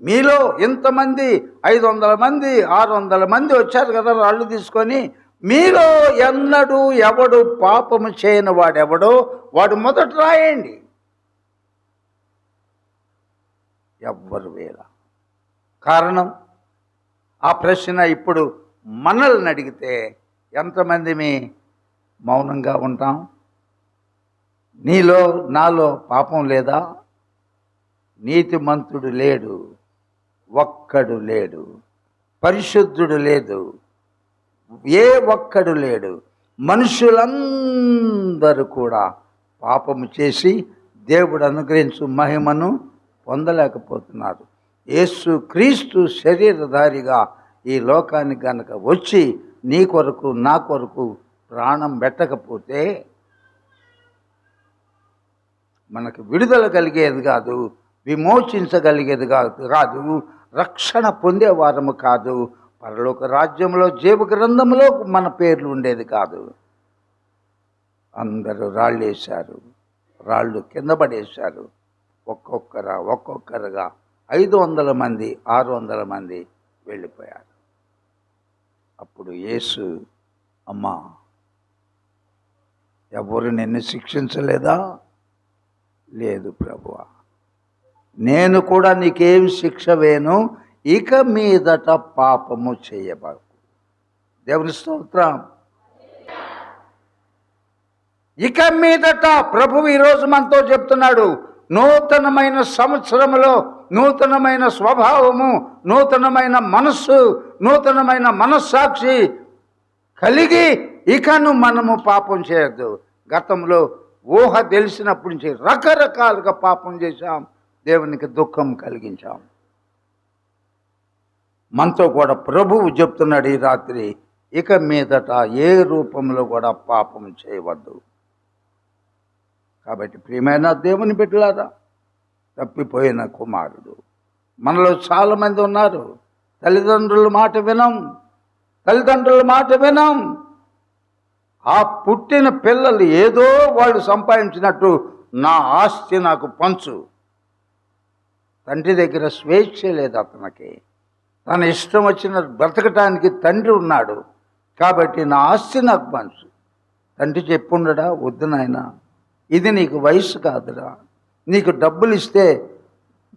మీలో ఇంతమంది 500 మంది 600 మంది వచ్చారు కదా రాళ్ళు తీసుకొని, మీలో ఎన్నడూ ఎవడు పాపము చేయని వాడెవడో వాడు మొదట రాయండి. ఎవ్వరు వేళ కారణం ఆ ప్రశ్న ఇప్పుడు మనల్ని అడిగితే ఎంతమంది మౌనంగా ఉంటాం? నీలో నాలో పాపం లేదా? నీతిమంతుడు లేడు, ఒక్కడు లేడు. పరిశుద్ధుడు లేదు, ఏ ఒక్కడు లేడు. మనుషులందరూ కూడా పాపము చేసి దేవుడు అనుగ్రహించు మహిమను పొందలేకపోతున్నారు. యేసు క్రీస్తు శరీరధారిగా ఈ లోకానికి గనక వచ్చి నీ కొరకు నా కొరకు ప్రాణం పెట్టకపోతే మనకు విడుదల కలిగేది కాదు, విమోచించగలిగేది కాదు, రక్షణ పొందేవారము కాదు, పరలోక రాజ్యంలో జీవ గ్రంథంలో మన పేర్లు ఉండేది కాదు. అందరూ రాళ్ళు వేశారు, రాళ్ళు కింద పడేశారు. ఒక్కొక్కరుగా 500 మంది 600 మంది వెళ్ళిపోయారు. అప్పుడు యేసు, అమ్మా, ఎవరు నిన్ను శిక్షించలేదా? లేదు ప్రభువా, నేను కూడా నీకేం శిక్ష వేను, ఇక మీదట పాపము చేయబాకు. దేవుని స్తోత్రం. ఇక మీదట ప్రభువు ఈరోజు మనతో చెప్తున్నాడు, నూతనమైన సంవత్సరములో నూతనమైన స్వభావము, నూతనమైన మనస్సు, నూతనమైన మనస్సాక్షి కలిగి ఇకను మనము పాపం చేయొద్దు. గతంలో ఊహ తెలిసినప్పటి నుంచి రకరకాలుగా పాపం చేశాం, దేవునికి దుఃఖం కలిగించాం. మనతో కూడా ప్రభువు చెప్తున్నాడు ఈ రాత్రి, ఇక మీదట ఏ రూపంలో కూడా పాపం చేయవద్దు. కాబట్టి ప్రియమైన దేవుని బిడ్డలారా, తప్పిపోయిన కుమారుడు మనలో చాలామంది ఉన్నారు. తల్లిదండ్రుల మాట వినం. ఆ పుట్టిన పిల్లలు ఏదో వాళ్ళు సంపాదించినట్టు నా ఆస్తి నాకు పంచు. తండ్రి దగ్గర స్వేచ్ఛ లేదు అతనికి. తన ఇష్టం వచ్చిన బ్రతకటానికి తండ్రి ఉన్నాడు కాబట్టి నా ఆస్తి నాకు పంచు. తండ్రి చెప్పుండడా, వద్దు నాయనా, ఇది నీకు వయసు కాదురా, నీకు డబ్బులు ఇస్తే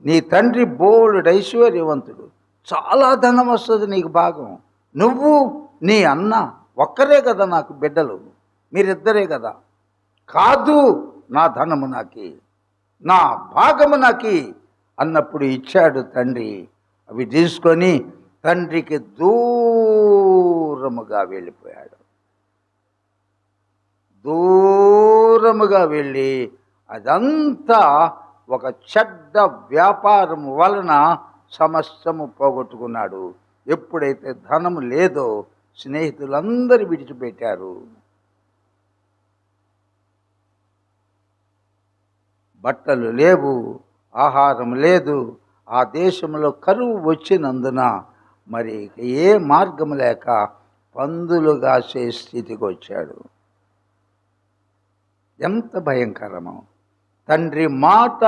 నీ తండ్రి బోలెడు ఐశ్వర్యవంతుడు, చాలా ధనం వస్తుంది నీకు భాగం. నువ్వు నీ అన్న ఒక్కరే కదా నాకు బిడ్డలు, మీరిద్దరే కదా. కాదు, నా ధనము నాకి, నా భాగము నాకి అన్నప్పుడు ఇచ్చాడు తండ్రి. అవి తీసుకొని తండ్రికి దూరముగా వెళ్ళిపోయాడు. దూరముగా వెళ్ళి అదంతా ఒక చెడ్డ వ్యాపారం వలన సమస్తము పోగొట్టుకున్నాడు. ఎప్పుడైతే ధనము లేదో స్నేహితులందరూ విడిచిపెట్టారు. బట్టలు లేవు, ఆహారం లేదు. ఆ దేశంలో కరువు వచ్చినందున మరి ఏ మార్గం లేక పందులు కాసే స్థితికి వచ్చాడు. ఎంత భయంకరమో! తండ్రి మాట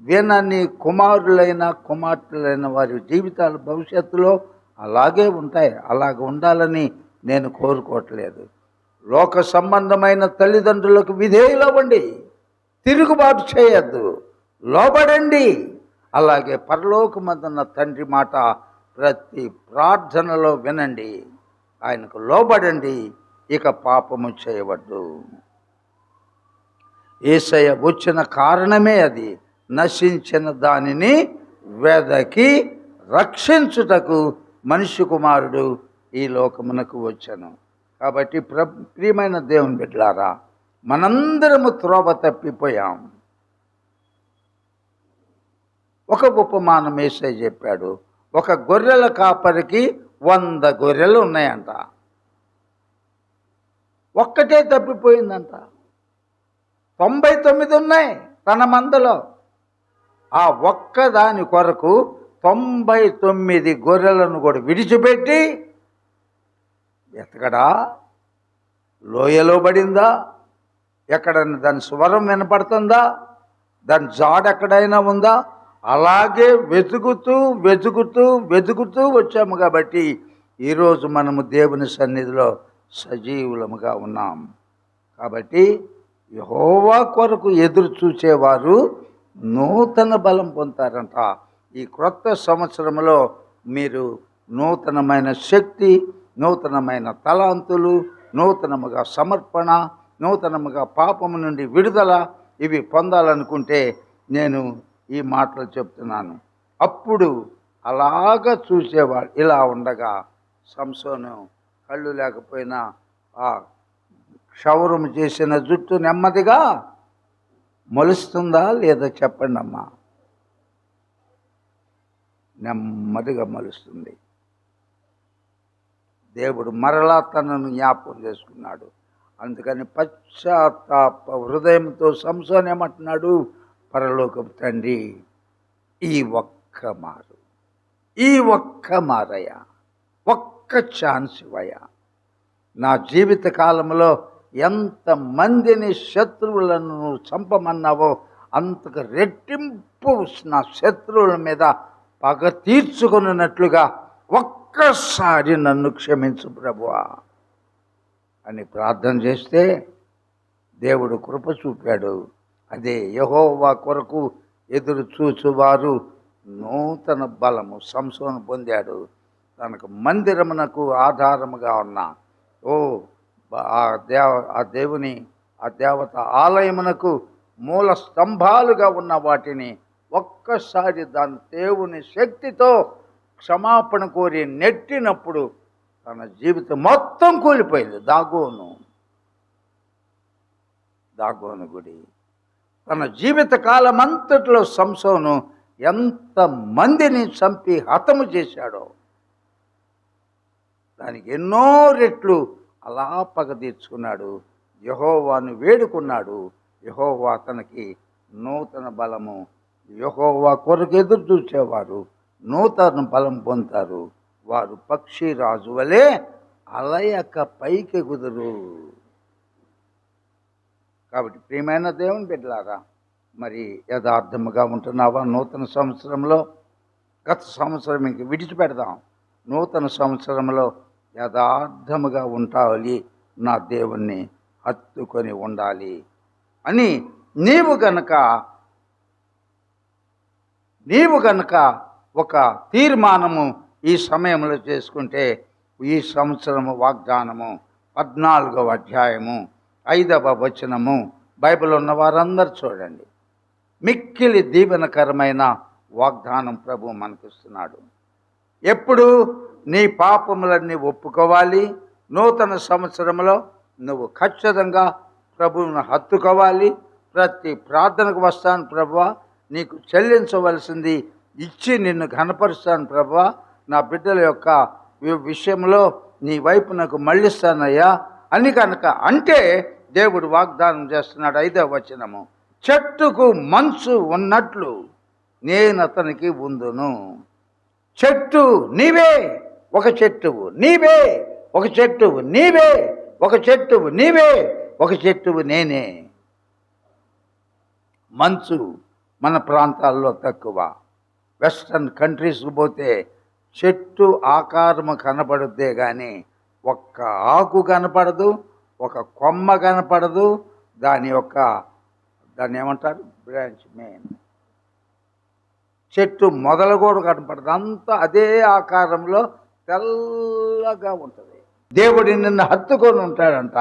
వినని కుమారులైన కుమార్తెలైన వారి జీవితాలు భవిష్యత్తులో అలాగే ఉంటాయి. అలాగ ఉండాలని నేను కోరుకోవట్లేదు. లోక సంబంధమైన తల్లిదండ్రులకు విధేయులవ్వండి, తిరుగుబాటు చేయొద్దు, లోబడండి. అలాగే పరలోకమందున్న తండ్రి మాట ప్రతి ప్రార్థనలో వినండి, ఆయనకు లోబడండి, ఇక పాపము చేయవద్దు. యేసయ్య వచ్చిన కారణమే అది. నశించిన దానిని వెదకి రక్షించుటకు మనిషి కుమారుడు ఈ లోకమునకు వచ్చాను. కాబట్టి ప్రియమైన దేవుని బిడ్డలారా, మనందరము త్రోవ తప్పిపోయాం. ఒక ఉపమానం యేసయ్య చెప్పాడు. ఒక గొర్రెల కాపరికి 100 గొర్రెలు ఉన్నాయంట, ఒక్కటే తప్పిపోయిందంట. 99 ఉన్నాయి తన మందలో. ఆ ఒక్కదాని కొరకు 99 గొర్రెలను కూడా విడిచిపెట్టి ఎతకడా, లోయలో పడిందా, ఎక్కడైనా దాని స్వరం వినపడుతుందా, దాని జాడ ఎక్కడైనా ఉందా, అలాగే వెతుకుతూ వెతుకుతూ వెతుకుతూ వచ్చాము. కాబట్టి ఈరోజు మనము దేవుని సన్నిధిలో సజీవులముగా ఉన్నాం. కాబట్టి యెహోవా కొరకు ఎదురు చూచేవారు నూతన బలం పొందుతారంట. ఈ క్రొత్త సంవత్సరంలో మీరు నూతనమైన శక్తి, నూతనమైన తలాంతులు, నూతనముగా సమర్పణ, నూతనముగా పాపము నుండి విడుదల ఇవి పొందాలనుకుంటే నేను ఈ మాటలు చెప్తున్నాను. అప్పుడు అలాగ చూసేవాడు. ఇలా ఉండగా సంసోను కళ్ళు లేకపోయినా ఆ క్షౌరం చేసిన జుట్టు నెమ్మదిగా మొలుస్తుందా లేదా చెప్పండి అమ్మా. నెమ్మదిగా మొలుస్తుంది. దేవుడు మరలా తనను జ్ఞాపకం చేసుకున్నాడు. అందుకని పశ్చాత్తాప హృదయంతో సంసోను ఏమంటున్నాడు, పరలోకపు తండ్రి, ఈ ఒక్క మారయ్యా, ఒక్క ఛాన్స్ ఇవ్వయ్యా. నా జీవిత కాలంలో ఎంతమందిని శత్రువులను చంపమన్నావో అంతకు రెట్టింపు నా శత్రువుల మీద పగ తీర్చుకున్నట్లుగా ఒక్కసారి నన్ను క్షమించు ప్రభువా అని ప్రార్థన చేస్తే దేవుడు కృప చూపాడు. అదే యెహోవా కొరకు ఎదురు చూచువారు నూతన బలము సంసోను పొందాడు. తనకు మందిరమునకు ఆధారముగా ఉన్న ఆ దేవత ఆలయమునకు మూల స్తంభాలుగా ఉన్న వాటిని ఒక్కసారి దాని దేవుని శక్తితో క్షమాపణ కోరి నెట్టినప్పుడు తన జీవితం మొత్తం కూలిపోయింది. దాగోను గుడి తన జీవిత కాలమంతట్లో సంసోను ఎంతమందిని చంపి హతము చేశాడో దానికి ఎన్నో రెట్లు అలా పగ తీర్చుకున్నాడు. యెహోవాను వేడుకున్నాడు. యెహోవా తనకి నూతన బలము. యెహోవా కొరకు ఎదురు చూసేవారు నూతన బలం పొందుతారు. వారు పక్షి రాజు వలె అలయక పైకి కుదురు. కాబట్టి ప్రియమైన దేవుని బిడ్డలారా, మరి యథార్థముగా ఉంటున్నావా? నూతన సంవత్సరంలో గత సంవత్సరం ఇంక విడిచిపెడదాం. నూతన సంవత్సరంలో యథార్థముగా ఉండాలి, నా దేవుణ్ణి హత్తుకొని ఉండాలి అని నీవు గనక నీవు కనుక ఒక తీర్మానము ఈ సమయంలో చేసుకుంటే ఈ సంవత్సరము వాగ్దానము 14వ అధ్యాయము 5వ వచనము బైబిల్ ఉన్న వారందరూ చూడండి. మిక్కిలి దీవెనకరమైన వాగ్దానం ప్రభు మనకిస్తున్నాడు. ఎప్పుడు నీ పాపములన్నీ ఒప్పుకోవాలి. నూతన సంవత్సరంలో నువ్వు ఖచ్చితంగా ప్రభువును హత్తుకోవాలి. ప్రతి ప్రార్థనకు వస్తాను ప్రభువా, నీకు చెల్లించవలసింది ఇచ్చి నిన్ను ఘనపరుస్తాను ప్రభువా, నా బిడ్డల యొక్క విషయంలో నీ వైపు నాకు మళ్ళిస్తానయ్యా అని కనుక అంటే దేవుడు వాగ్దానం చేస్తున్నాడు. 5వ వచనము, చెట్టుకు మంచు ఉన్నట్లు నేను అతనికి ఉందును. చెట్టు నీవే, ఒక చెట్టువు నీవే, ఒక చెట్టువు నీవే, ఒక చెట్టువు నీవే, ఒక చెట్టువు నేనే. మంచు మన ప్రాంతాల్లో తక్కువ. వెస్ట్రన్ కంట్రీస్కి పోతే చెట్టు ఆకారము కనపడుద్దే కానీ ఒక్క ఆకు కనపడదు, ఒక కొమ్మ కనపడదు, దాని ఏమంటారు బ్రాంచ్ మెయిన్ చెట్టు మొదలు కూడా కనపడదు. అంతా అదే ఆకారంలో తెల్లగా ఉంటుంది. దేవుడు నిన్ను హత్తుకొని ఉంటాడంట.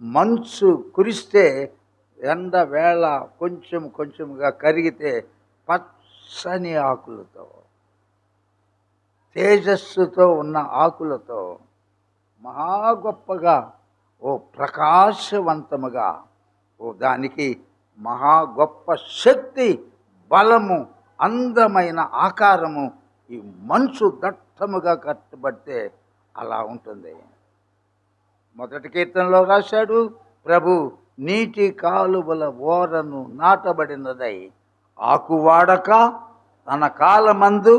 మంచు కురిస్తే ఎండ వేళ కొంచెంగా కరిగితే పచ్చని ఆకులతో, తేజస్సుతో ఉన్న ఆకులతో మహా గొప్పగా ప్రకాశవంతముగా దానికి మహా గొప్ప శక్తి, బలము, అందమైన ఆకారము ఈ మంచు దట్టముగా కట్టబడితే అలా ఉంటుంది. మొదటి కీర్తనలో రాశాడు, ప్రభు నీటి కాలువల ఓరను నాటబడినదై ఆకువాడక తన కాలమందు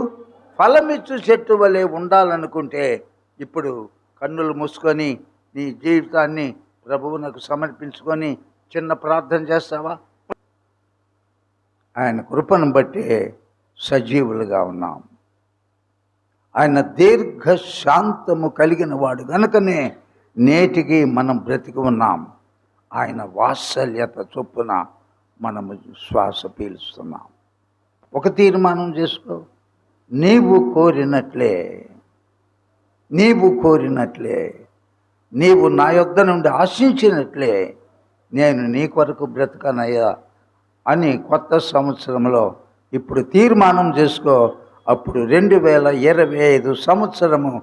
ఫలమిచ్చు చెట్టు వలె ఉండాలనుకుంటే ఇప్పుడు కన్నులు మూసుకొని నీ జీవితాన్ని ప్రభువునకు సమర్పించుకొని చిన్న ప్రార్థన చేస్తావా? ఆయన కృపను బట్టి సజీవులుగా ఉన్నాం. ఆయన దీర్ఘశాంతము కలిగిన వాడు గనుకనే నేటికి మనం బ్రతికి ఉన్నాం. ఆయన వాత్సల్యత చొప్పున మనము శ్వాస పీలుస్తున్నాం. ఒక తీర్మానం చేసుకో, నీవు కోరినట్లే నీవు నా యొద్ద నుండి ఆశించినట్లే నేను నీ కొరకు బ్రతకనయ్యా అని కొత్త సంవత్సరంలో ఇప్పుడు తీర్మానం చేసుకో. అప్పుడు 2025 సంవత్సరము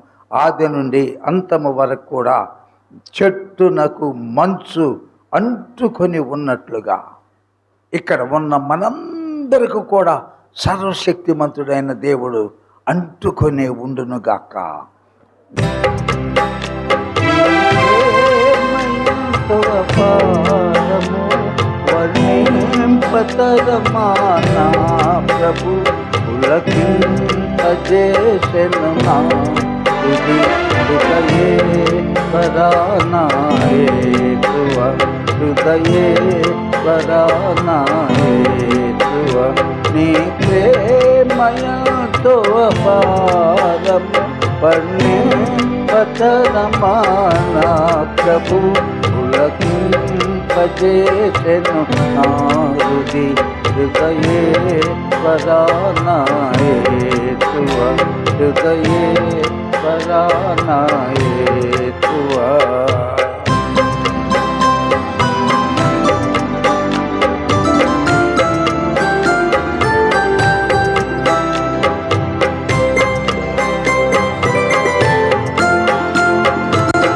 ఆది నుండి అంతము వరకు కూడా చెట్టునకు మంచు అంటుకొని ఉన్నట్లుగా ఇక్కడ ఉన్న మనందరికీ కూడా సర్వశక్తిమంతుడైన దేవుడు అంటుకొని ఉండునుగాక. వర్ణింపతరమానా ప్రభు పులకింపజేసెను నా తుది హృదయే పరానాయేతువ హృదయే పరానాయేతువ నీ ప్రేమయంతో అపారము వర్ణింపతరమానా ప్రభు పులకింపజేసెను నా హృదయే పరానాయేతువ హృదయే పరానాయేతువ.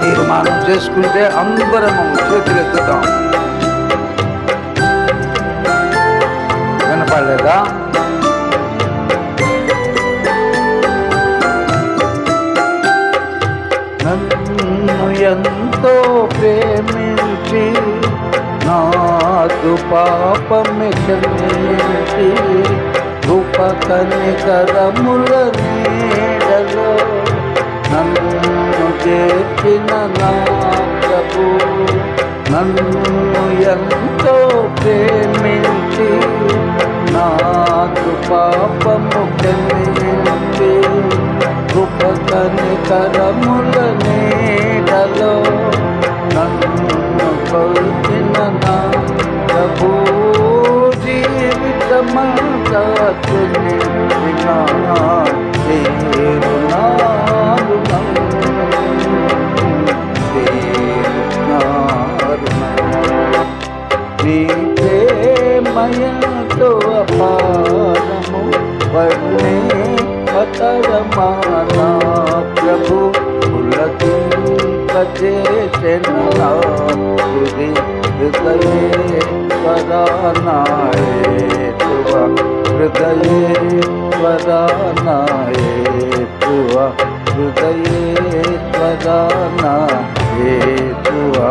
తీర్మానం చేసుకుంటే అందరం చేతులెత్తుతాం. వినపడలేదా? నన్ను ఎంతో ప్రేమించి నాదు పాపమి క్షమించి కృపకనికరముల నీడలో నన్ను చేర్చిన నా ప్రభు నన్ను ఎంతో ప్రేమించి నాదు పాపము క్షమించి కృపకనికరముల నీడలో నన్ను కొల్చిన నా ప్రభు జీవితం జీవమంతని నీ ప్రేమయంతో అపారము వర్ణే కతరమానా ప్రభు పులకింపచేసెను నా హృదయేశ్వరానాయేతువా హృదయేశ్వరానాయేతువా హృదయేశ్వరానాయేతువా.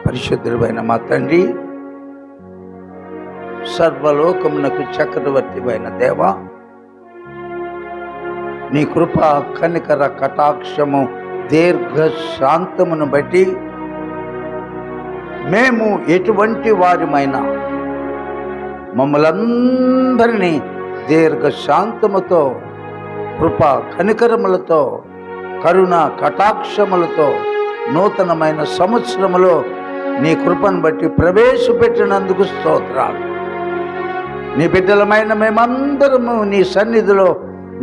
పరిశుద్ధుడైన మా తండ్రి, సర్వలోకమునకు చక్రవర్తివైన దేవా, నీ కృప కనికర కటాక్షము దీర్ఘ శాంతమును బట్టి మేము ఎటువంటి వారిమైనా మమ్మలందరినీ దీర్ఘ శాంతముతో కృప కనికరములతో కరుణ కటాక్షములతో నూతనమైన సంవత్సరములో నీ కృపను బట్టి ప్రవేశపెట్టినందుకు స్తోత్రాలు. నీ బిడ్డలమైన మేమందరము నీ సన్నిధిలో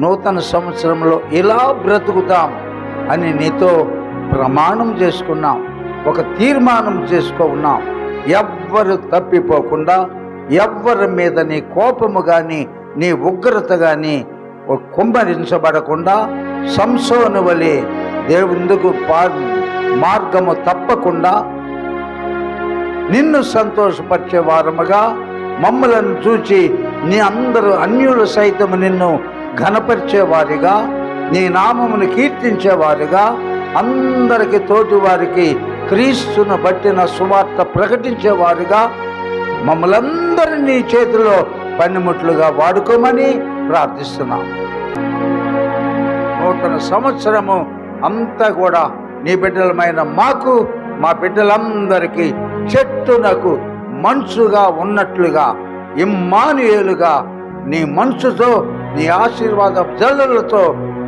నూతన సంవత్సరంలో ఇలా బ్రతుకుతాం అని నీతో ప్రమాణం చేసుకున్నాం, ఒక తీర్మానం చేసుకున్నాం. ఎవ్వరు తప్పిపోకుండా, ఎవ్వరి మీద నీ కోపము కానీ నీ ఉగ్రత కానీ కుమ్మరించబడకుండా సంసోను వలె దేవుందుకు మార్గము తప్పకుండా నిన్ను సంతోషపరిచే వారముగా మమ్మలను చూచి నీ అందరూ అన్యులు సైతము నిన్ను ఘనపరిచేవారిగా, నీ నామమును కీర్తించేవారిగా, అందరికి తోటి వారికి క్రీస్తును బట్టిన సువార్త ప్రకటించేవారిగా మమ్మలందరినీ నీ చేతిలో పనిముట్లుగా వాడుకోమని ప్రార్థిస్తున్నాం. నూతన సంవత్సరము అంతా కూడా నీ బిడ్డలమైన మాకు, మా బిడ్డలందరికీ చెట్టునకు మనసుగా ఉన్నట్లుగా ఇమ్మానుయేలుగా నీ మనసుతో నీ ఆశీర్వాద జల్లులతో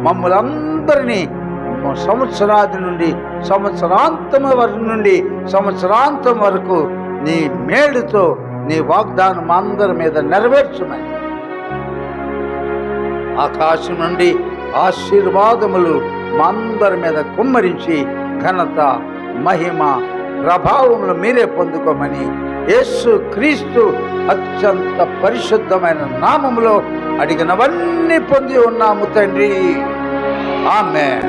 మమ్మల్ందరినీ సంవత్సరాది నుండి సంవత్సరాంతం వరకు నీ మేలుతో నీ వాగ్దానం అందరి మీద నెరవేర్చుమని ఆకాశం నుండి ఆశీర్వాదములు మా అందరి మీద కుమ్మరించి ఘనత మహిమ ప్రభావములు మీరే పొందుకోమని యేసు క్రీస్తు అత్యంత పరిశుద్ధమైన నామములో అడిగినవన్నీ పొంది ఉన్నాము తండ్రి. ఆమేన్.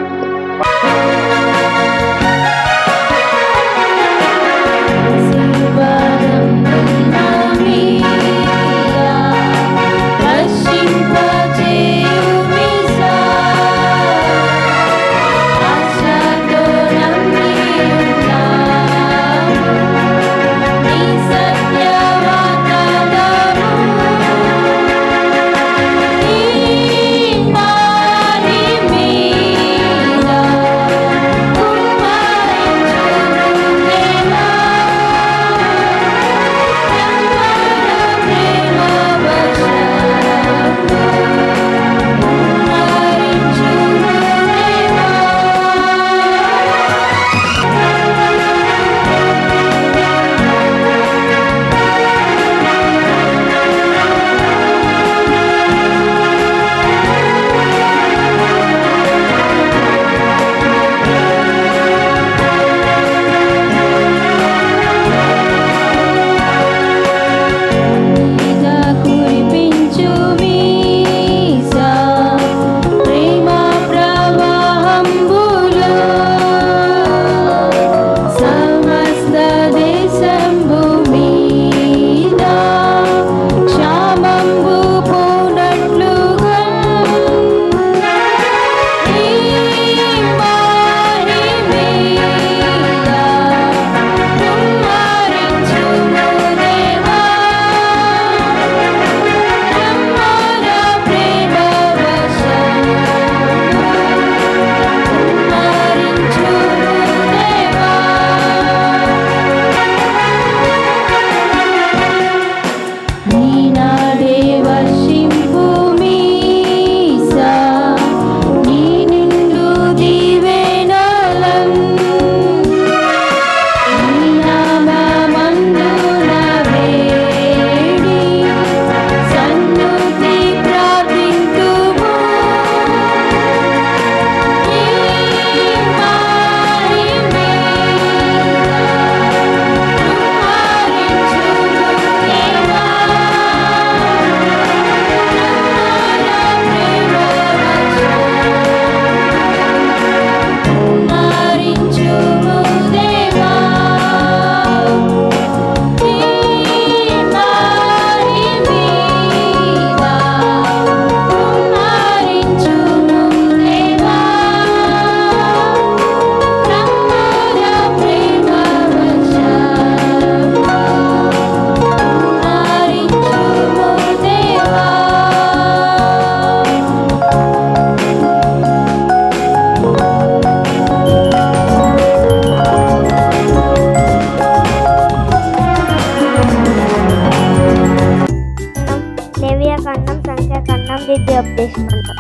ద్వితీయోపదేశకాండం.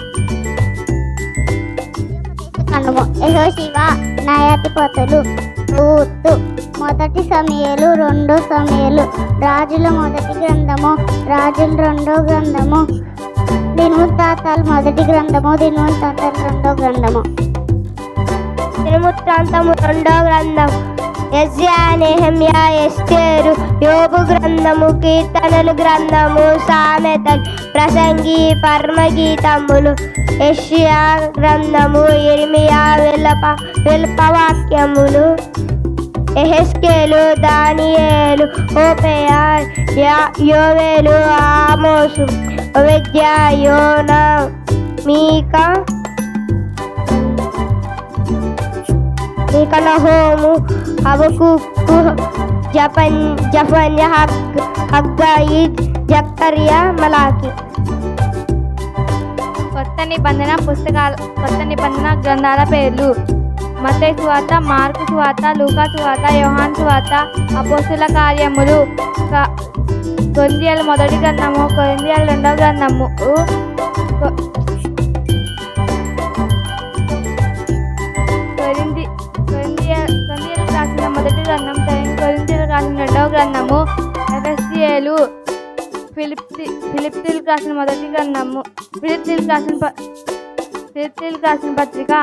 యెహోషువ, న్యాయాధిపతులు, రూతు, మొదటి సమూయేలు, రెండో సమూయేలు, రాజుల మొదటి గ్రంథము, రాజుల రెండో గ్రంథము, దినవృత్తాంతాలు మొదటి గ్రంథము, దినవృత్తాంతాలు రెండో గ్రంథము, దినవృత్తాంతము రెండో గ్రంథం, యెజ్యా, నెహెమ్యా, ఎస్తేరు, యోబు గ్రంథము, కీర్తనలు గ్రంథము, సామెతలు, ప్రసంగి, పరమగీతములు, యెషయా గ్రంథము, ఇర్మియా, విలాపవాక్యములు, యెహెజ్కేలు, దానియేలు, హోషేయ, యోవేలు, ఆమోసు, ఓబద్యా, యోనా, మీకా, నహూము, హబక్కూకు, జెఫన్యా, హగ్గయి, జకర్యా, మలాకి. కొత్త నిబంధన గ్రంథాల పేర్లు: మత్తయి సువార్త, మార్కు సువార్త, లూకా సువార్త, యోహాను సువార్త, అపోస్తుల కార్యములు, కొరింథీయుల మొదటి గ్రంథము, కొరింథీయుల రెండవ గ్రంథము, కొరింథీయులకు రాసిన మొదటి గ్రంథం, కొరింథీయులకు రాసిన రెండవ గ్రంథము, ఎఫెసీయులు, ఫిలిప్పీయులకు రాసిన మొదటి గ్రంథము, ఫిలిప్పీయులకు రాసిన పత్రిక,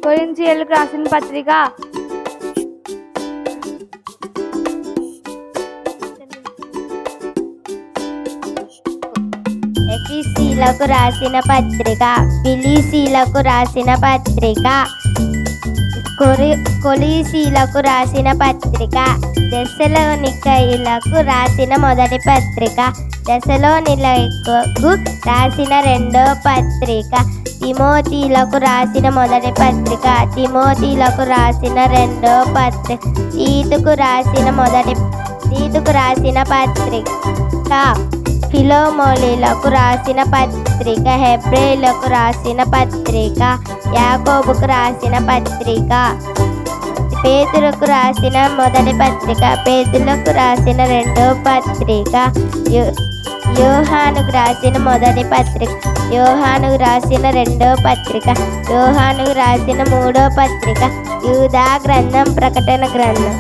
కొరింథీయులకు రాసిన పత్రిక, ఎఫెసీయులకు రాసిన పత్రిక, ఫిలిప్పీయులకు రాసిన పత్రిక, కొలొస్సీయులకు రాసిన పత్రిక, తెస్సలోనికయులకు రాసిన మొదటి పత్రిక, తెస్సలోనికయులకు రాసిన రెండో పత్రిక, తిమోతిలకు రాసిన మొదటి పత్రిక, తిమోతిలకు రాసిన రెండో పత్రిక, తీతుకు రాసిన పత్రిక, ఫిలోమోనులకు రాసిన పత్రిక, హెబ్రీయులకు రాసిన పత్రిక, యాకోబుకు రాసిన పత్రిక, పేతురుకు రాసిన మొదటి పత్రిక, పేతురుకు రాసిన రెండో పత్రిక, యోహానుకు రాసిన మొదటి పత్రిక, యోహానుకు రాసిన రెండో పత్రిక, యోహానుకు రాసిన మూడో పత్రిక, యూదా గ్రంథం, ప్రకటన గ్రంథం.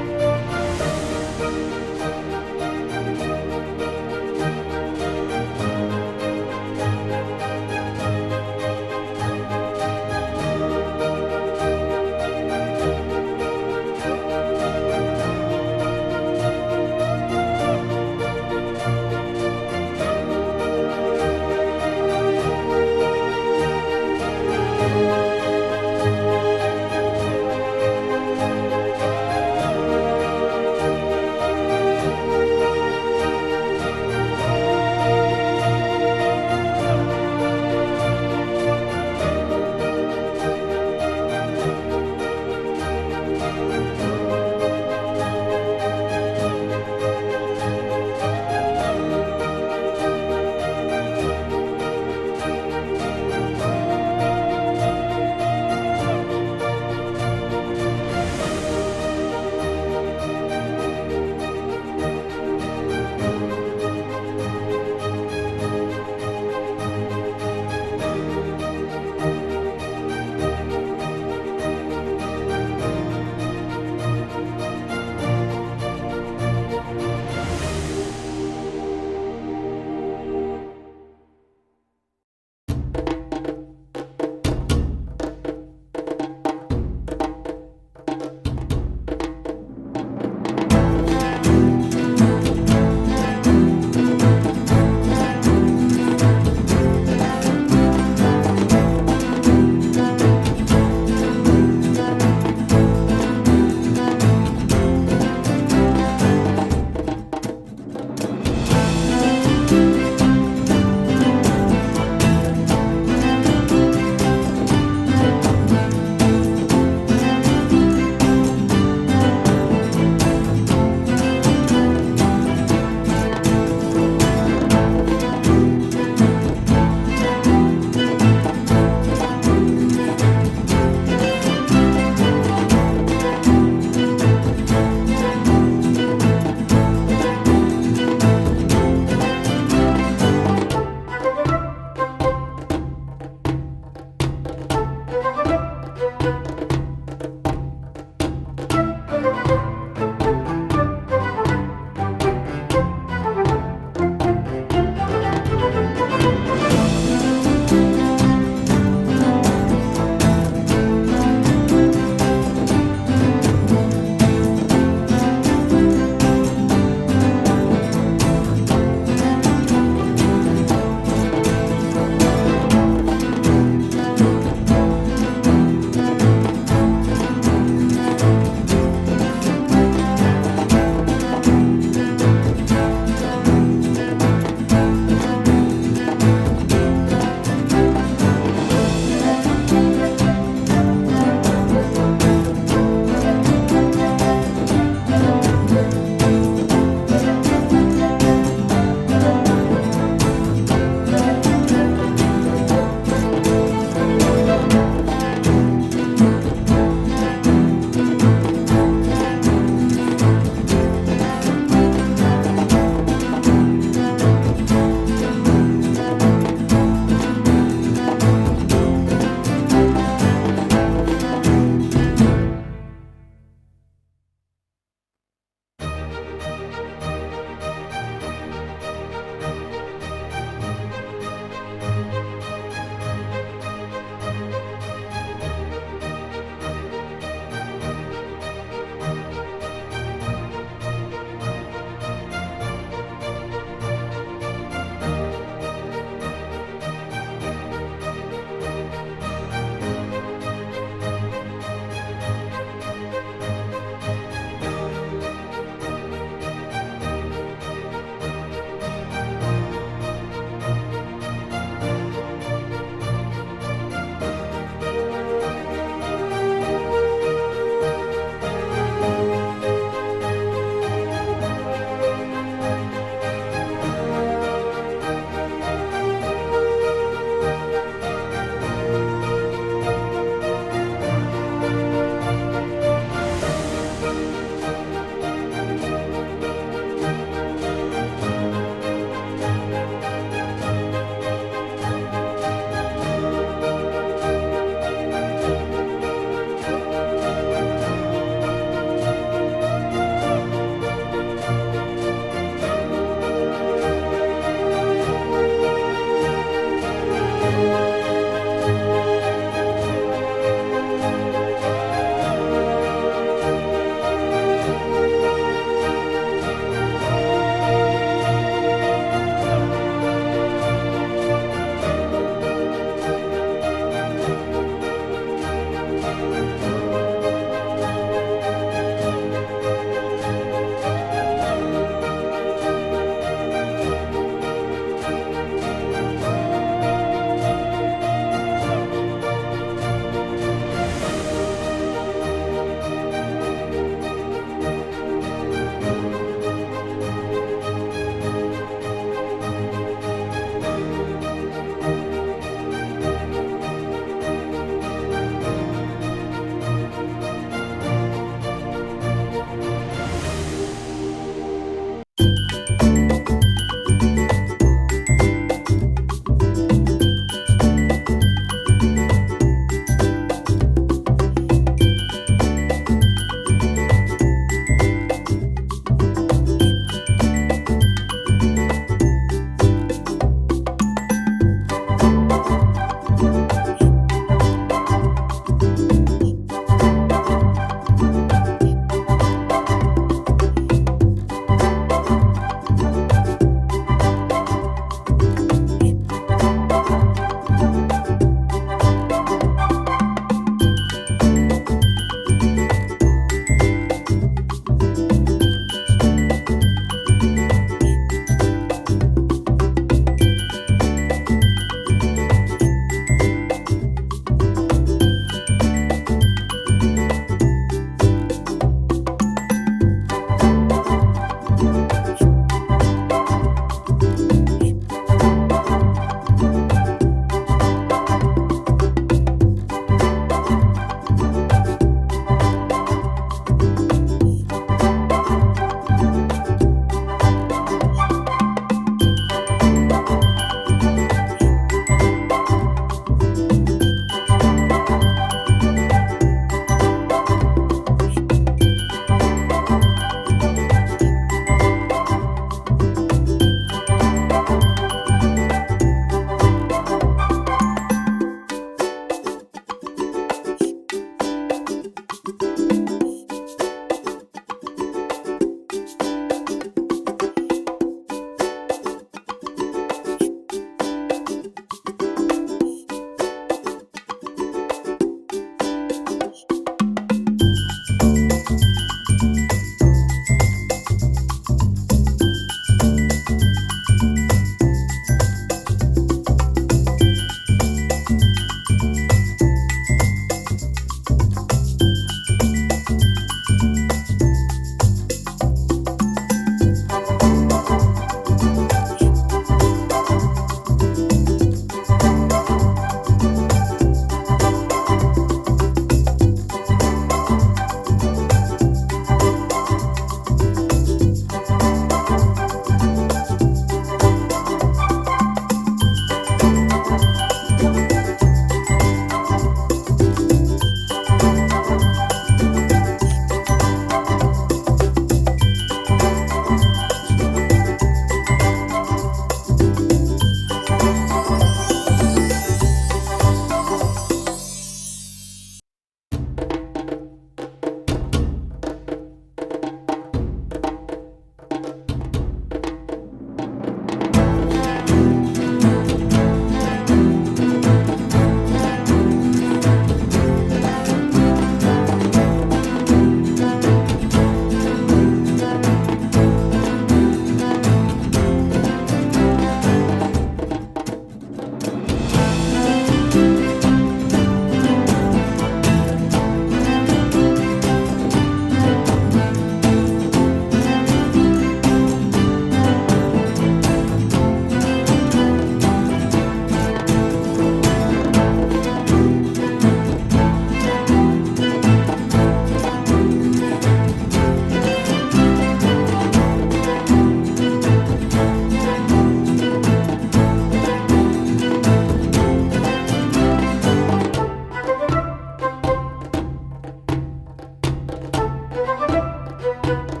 యేసు